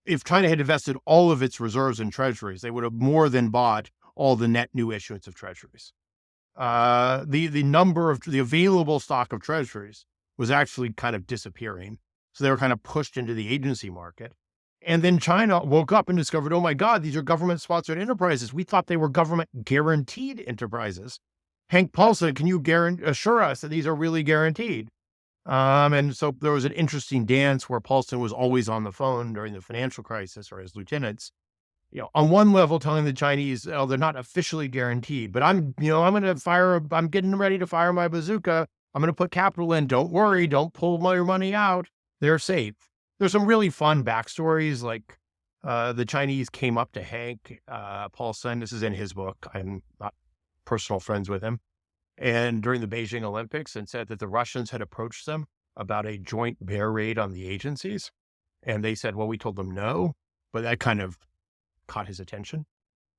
if China had invested all of its reserves in treasuries, they would have more than bought all the net new issuance of treasuries. The number of the available stock of treasuries was actually kind of disappearing. So they were kind of pushed into the agency market. And then China woke up and discovered, oh my God, these are government-sponsored enterprises. We thought they were government-guaranteed enterprises. Hank Paul said, can you assure us that these are really guaranteed? And so there was an interesting dance where Paulson was always on the phone during the financial crisis, or his lieutenants, on one level telling the Chinese, oh, they're not officially guaranteed, but I'm going to I'm getting ready to fire my bazooka. I'm going to put capital in. Don't worry. Don't pull your money out. They're safe. There's some really fun backstories. Like the Chinese came up to Hank Paulson. This is in his book. I'm not personal friends with him. And during the Beijing Olympics, and said that the Russians had approached them about a joint bear raid on the agencies. And they said, well, we told them no, but that kind of caught his attention.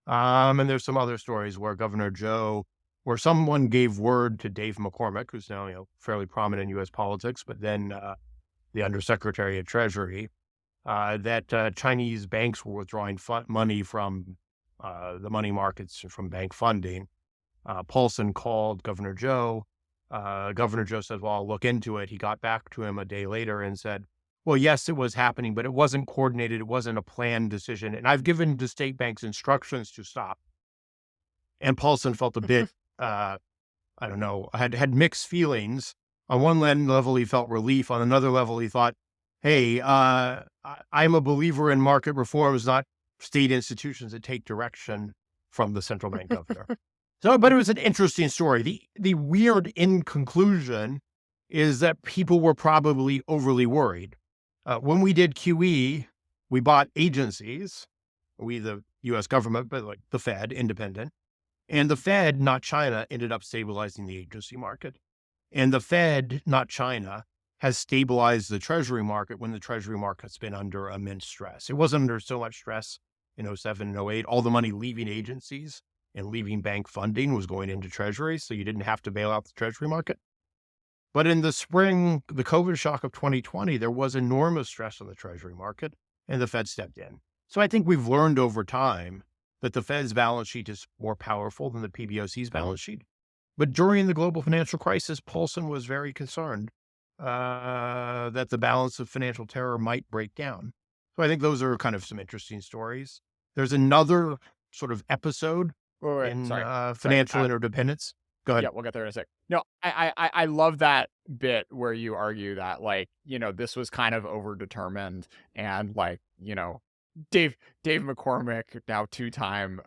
And there's some other stories where Governor Joe, where someone gave word to Dave McCormick, who's now, fairly prominent in U.S. politics, but then the Undersecretary of Treasury, that Chinese banks were withdrawing money from the money markets from bank funding. Paulson called Governor Joe. Governor Joe said, well, I'll look into it. He got back to him a day later and said, well, yes, it was happening, but it wasn't coordinated. It wasn't a planned decision. And I've given the state banks instructions to stop. And Paulson felt a bit, I don't know, had mixed feelings. On one level, he felt relief. On another level, he thought, hey, I'm a believer in market reforms, not state institutions that take direction from the central bank governor. So, but it was an interesting story. The weird in conclusion is that people were probably overly worried. When we did QE, we bought agencies, the U.S. government, but like the Fed, independent. And the Fed, not China, ended up stabilizing the agency market. And the Fed, not China, has stabilized the Treasury market when the Treasury market's been under immense stress. It wasn't under so much stress in 07 and 08. All the money leaving agencies and leaving bank funding was going into Treasury, so you didn't have to bail out the Treasury market. But in the spring, the COVID shock of 2020, there was enormous stress on the Treasury market, and the Fed stepped in. So I think we've learned over time that the Fed's balance sheet is more powerful than the PBOC's balance sheet. But during the global financial crisis, Paulson was very concerned that the balance of financial terror might break down. So I think those are kind of some interesting stories. There's another sort of episode in financial interdependence. Go ahead.
Yeah, we'll get there in a sec. No, I love that bit where you argue that, like, this was kind of overdetermined, and, like, Dave McCormick, now two-time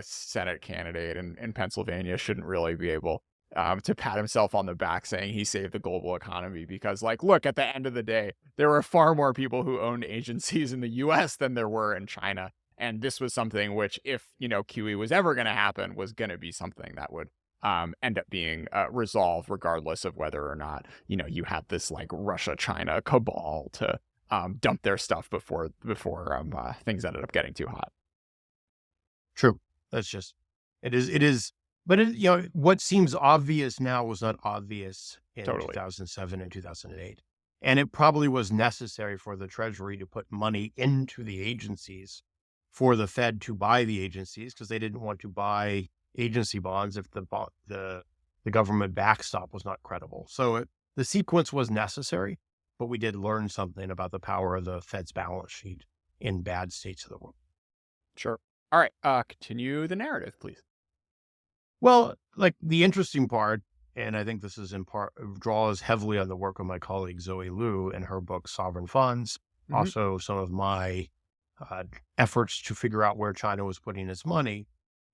Senate candidate in Pennsylvania, shouldn't really be able to pat himself on the back saying he saved the global economy, because, like, look, at the end of the day, there were far more people who owned agencies in the U.S. than there were in China. And this was something which, if, QE was ever going to happen, was going to be something that would end up being resolved regardless of whether or not, you had this like Russia-China cabal to dump their stuff before things ended up getting too hot.
True. That's just, it is, but what seems obvious now was not obvious in 2007 and 2008. And it probably was necessary for the Treasury to put money into the agencies for the Fed to buy the agencies, because they didn't want to buy agency bonds if the government backstop was not credible. So the sequence was necessary, but we did learn something about the power of the Fed's balance sheet in bad states of the world.
Sure. All right. Continue the narrative, please.
Well, like the interesting part, and I think this is in part draws heavily on the work of my colleague Zoe Liu in her book Sovereign Funds. Mm-hmm. Also, some of my efforts to figure out where China was putting its money.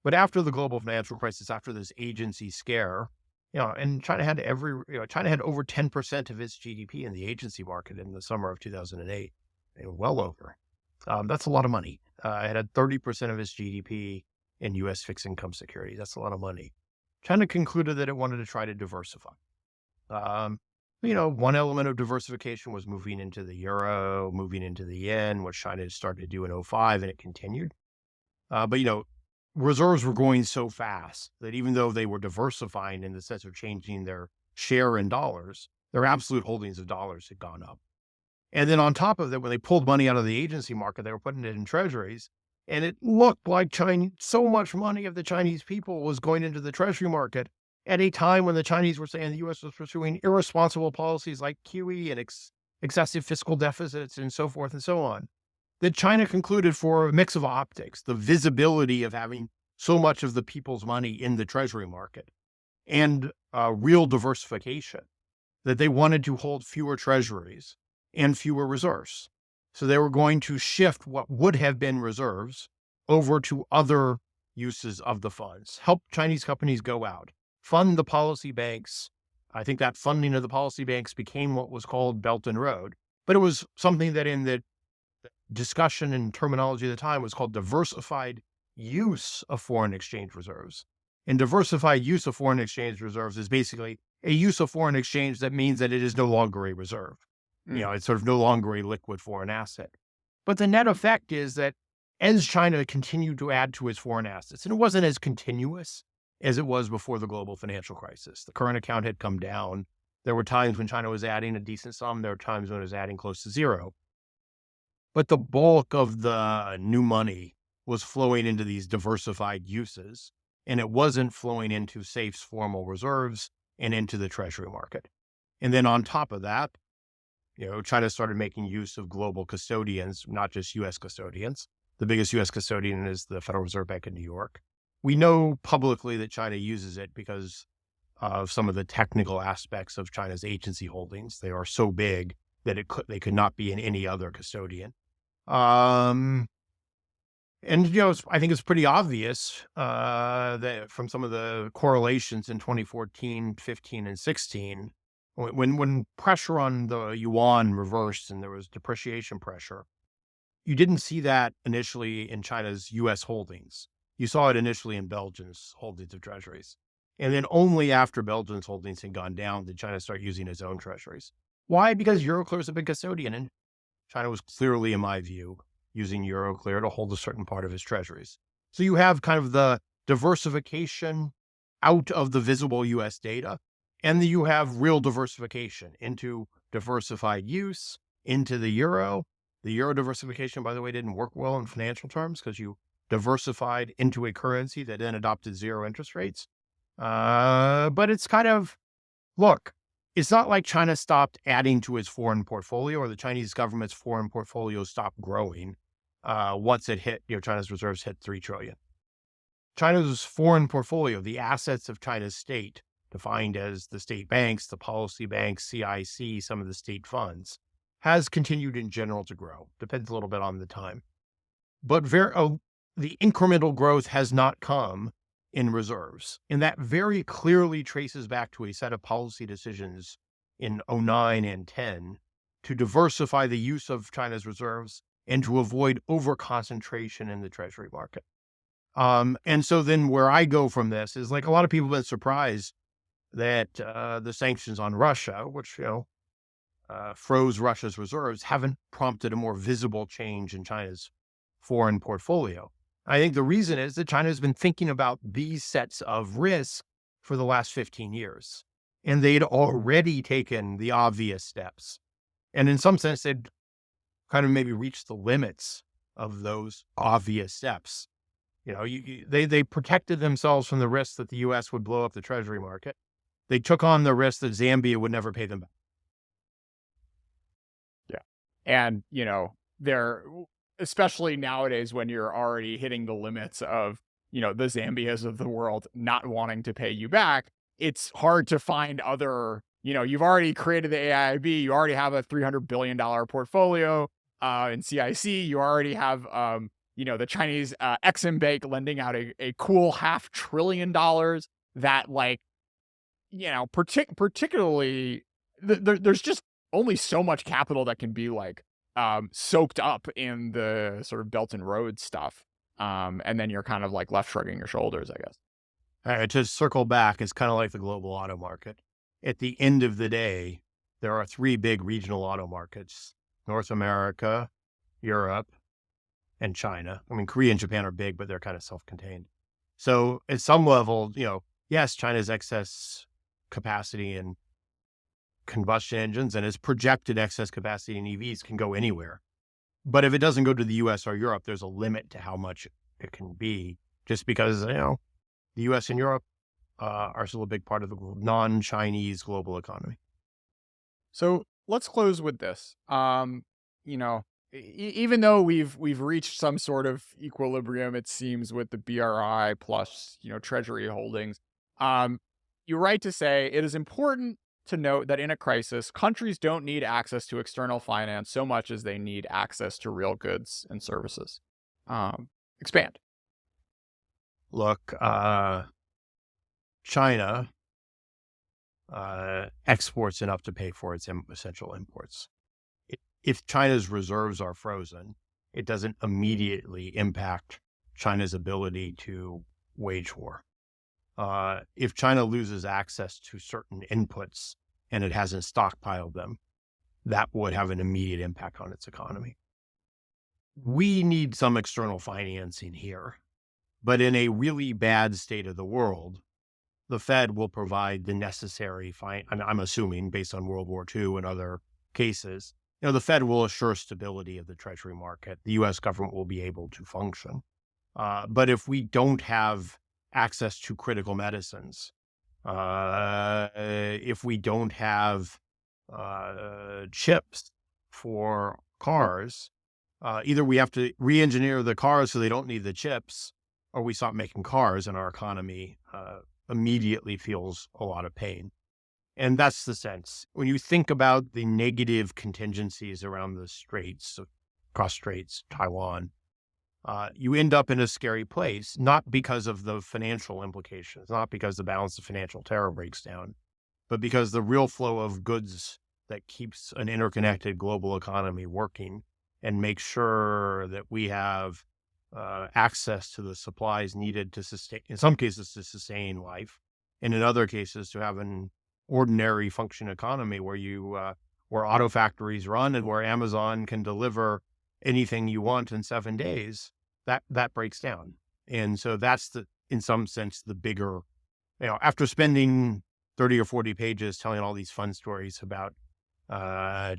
But after the global financial crisis, after this agency scare, and China had China had over 10% of its GDP in the agency market in the summer of 2008, well over. That's a lot of money. It had 30% of its GDP in U.S. fixed income securities. That's a lot of money. China concluded that it wanted to try to diversify. One element of diversification was moving into the euro, moving into the yen, which China started to do in 2005, and it continued. But reserves were going so fast that even though they were diversifying in the sense of changing their share in dollars, their absolute holdings of dollars had gone up. And then on top of that, when they pulled money out of the agency market, they were putting it in treasuries. And it looked like so much money of the Chinese people was going into the treasury market at a time when the Chinese were saying the U.S. was pursuing irresponsible policies like QE and excessive fiscal deficits and so forth and so on, that China concluded, for a mix of optics, the visibility of having so much of the people's money in the treasury market, and real diversification, that they wanted to hold fewer treasuries and fewer reserves. So they were going to shift what would have been reserves over to other uses of the funds, help Chinese companies go out, fund the policy banks. I think that funding of the policy banks became what was called Belt and Road, but it was something that in the discussion and terminology at the time was called diversified use of foreign exchange reserves. And diversified use of foreign exchange reserves is basically a use of foreign exchange that means that it is no longer a reserve.
Mm.
It's sort of no longer a liquid foreign asset. But the net effect is that as China continued to add to its foreign assets, and it wasn't as continuous as it was before the global financial crisis, the current account had come down. There were times when China was adding a decent sum. There were times when it was adding close to zero. But the bulk of the new money was flowing into these diversified uses, and it wasn't flowing into safe formal reserves and into the treasury market. And then on top of that, China started making use of global custodians, not just U.S. custodians. The biggest U.S. custodian is the Federal Reserve Bank of New York. We know publicly that China uses it because of some of the technical aspects of China's agency holdings. They are so big that they could not be in any other custodian. And I think it's pretty obvious that from some of the correlations in 2014, 15, and 16, when pressure on the yuan reversed and there was depreciation pressure, you didn't see that initially in China's U.S. holdings. You saw it initially in Belgium's holdings of treasuries. And then only after Belgium's holdings had gone down did China start using its own treasuries. Why? Because Euroclear is a big custodian, and China was clearly, in my view, using Euroclear to hold a certain part of its treasuries. So you have kind of the diversification out of the visible U.S. data, and then you have real diversification into diversified use, into the euro. The euro diversification, by the way, didn't work well in financial terms because you diversified into a currency that then adopted zero interest rates. But it's kind of, look, it's not like China stopped adding to its foreign portfolio or the Chinese government's foreign portfolio stopped growing once it hit, China's reserves hit 3 trillion. China's foreign portfolio, the assets of China's state, defined as the state banks, the policy banks, CIC, some of the state funds, has continued in general to grow. Depends a little bit on the time. But the incremental growth has not come in reserves. And that very clearly traces back to a set of policy decisions in 2009 and 10 to diversify the use of China's reserves and to avoid over-concentration in the treasury market. And so then where I go from this is, like, a lot of people have been surprised that the sanctions on Russia, which, froze Russia's reserves, haven't prompted a more visible change in China's foreign portfolio. I think the reason is that China has been thinking about these sets of risk for the last 15 years, and they'd already taken the obvious steps. And in some sense, they'd kind of maybe reached the limits of those obvious steps. They protected themselves from the risk that the U.S. would blow up the treasury market. They took on the risk that Zambia would never pay them back.
Yeah. And, they're, especially nowadays when you're already hitting the limits of, the Zambias of the world not wanting to pay you back, it's hard to find other, you've already created the AIIB, you already have a $300 billion portfolio in CIC, you already have, the Chinese Exim Bank lending out a cool $500 billion that, like, particularly, there's just only so much capital that can be, like, soaked up in the sort of Belt and Road stuff. And then you're kind of, like, left shrugging your shoulders, I guess.
All right, to circle back, it's kind of like the global auto market. At the end of the day, there are 3 big regional auto markets: North America, Europe, and China. I mean, Korea and Japan are big, but they're kind of self-contained. So at some level, yes, China's excess capacity in combustion engines and its projected excess capacity in EVs can go anywhere. But if it doesn't go to the US or Europe, there's a limit to how much it can be, just because, the US and Europe are still a big part of the non-Chinese global economy.
So let's close with this. Even though we've reached some sort of equilibrium, it seems, with the BRI plus, Treasury holdings, you're right to say it is important to note that in a crisis, countries don't need access to external finance so much as they need access to real goods and services. Expand.
Look, China exports enough to pay for its essential imports. If China's reserves are frozen, it doesn't immediately impact China's ability to wage war. If China loses access to certain inputs and it hasn't stockpiled them, that would have an immediate impact on its economy. We need some external financing here, but in a really bad state of the world, the Fed will provide the necessary I'm assuming based on World War II and other cases, the Fed will assure stability of the Treasury market. The U.S. government will be able to function. But if we don't have access to critical medicines, if we don't have chips for cars, either we have to re-engineer the cars so they don't need the chips, or we stop making cars and our economy immediately feels a lot of pain. And that's the sense. When you think about the negative contingencies around the straits, cross straits, Taiwan, you end up in a scary place, not because of the financial implications, not because the balance of financial terror breaks down, but because the real flow of goods that keeps an interconnected global economy working and makes sure that we have access to the supplies needed to sustain, in some cases, to sustain life, and in other cases, to have an ordinary function economy where auto factories run and where Amazon can deliver anything you want in 7 days, that breaks down. And so that's in some sense, the bigger, after spending 30 or 40 pages telling all these fun stories about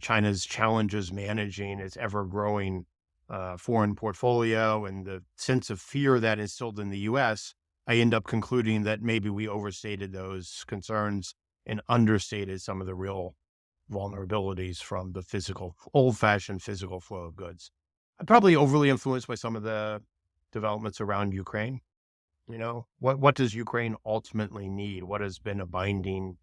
China's challenges managing its ever-growing foreign portfolio and the sense of fear that instilled in the U.S., I end up concluding that maybe we overstated those concerns and understated some of the real vulnerabilities from the old-fashioned physical flow of goods. I'm probably overly influenced by some of the developments around Ukraine. What does Ukraine ultimately need? What has been a binding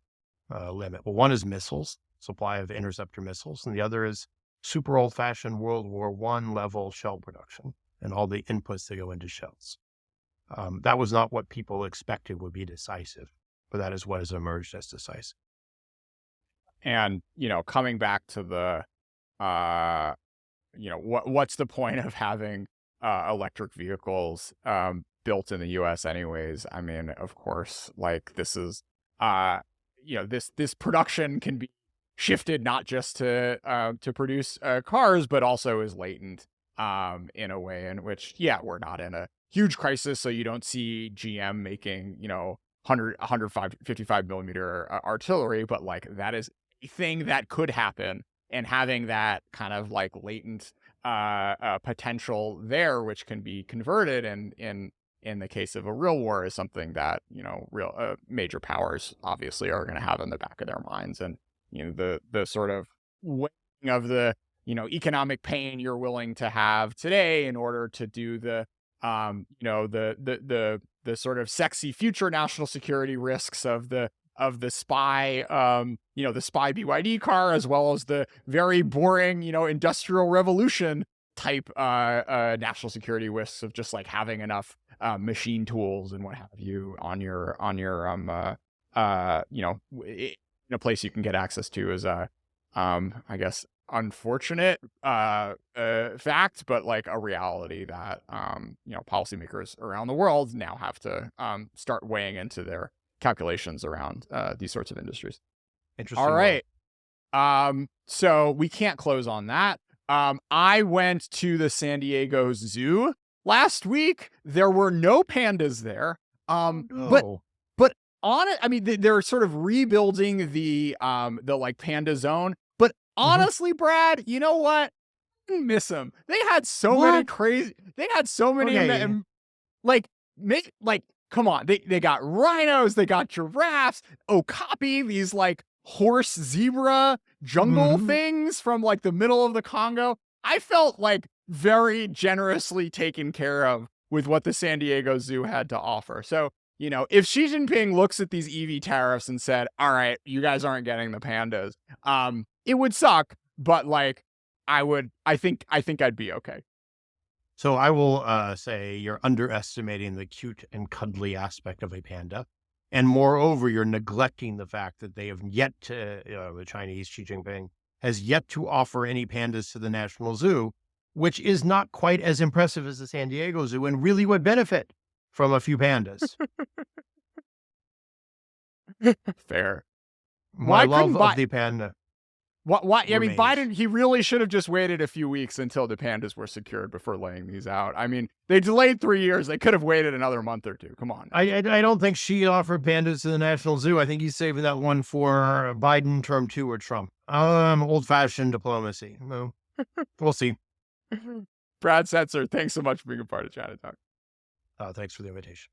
limit? Well, one is missiles, supply of interceptor missiles, and the other is super old-fashioned World War I level shell production and all the inputs that go into shells. That was not what people expected would be decisive, but that is what has emerged as decisive.
And, coming back to the, what's the point of having electric vehicles built in the U.S. anyways? I mean, of course, like this is, this production can be shifted not just to produce cars, but also is latent in a way in which, we're not in a huge crisis, so you don't see GM making, 155 millimeter artillery, but like that is a thing that could happen, and having that kind of like latent potential there, which can be converted in the case of a real war, is something that real major powers obviously are going to have in the back of their minds. And the sort of weighing of the economic pain you're willing to have today in order to do the the sort of sexy future national security risks of the spy the spy BYD car, as well as the very boring industrial revolution type national security risks of just like having enough machine tools and what have you on your in a place you can get access to is I guess unfortunate fact, but like a reality that policymakers around the world now have to start weighing into their calculations around these sorts of industries.
Interesting.
All right. So we can't close on that. I went to the San Diego Zoo last week. There were no pandas there. But on it, I mean, they're sort of rebuilding the like panda zone. But honestly, Brad, you know what? I didn't miss them. They had so many crazy. They had so many. Come on. They got rhinos. They got giraffes. Okapi. These like horse zebra jungle things from like the middle of the Congo. I felt like very generously taken care of with what the San Diego Zoo had to offer. So if Xi Jinping looks at these EV tariffs and said, "All right, you guys aren't getting the pandas," it would suck, but like, I think I'd be okay.
So I will say you're underestimating the cute and cuddly aspect of a panda. And moreover, you're neglecting the fact that they have yet to, the Chinese Xi Jinping has yet to offer any pandas to the National Zoo, which is not quite as impressive as the San Diego Zoo and really would benefit from a few pandas.
Fair.
My
Why
love
couldn't
of
Bi-
the panda
Why? I mean,
remains.
Biden. He really should have just waited a few weeks until the pandas were secured before laying these out. I mean, they delayed 3 years. They could have waited another month or two. Come on.
I don't think she offered pandas to the National Zoo. I think he's saving that one for Biden term 2 or Trump. Old fashioned diplomacy. No, we'll see.
Brad Setzer, thanks so much for being a part of ChinaTalk.
Thanks for the invitation.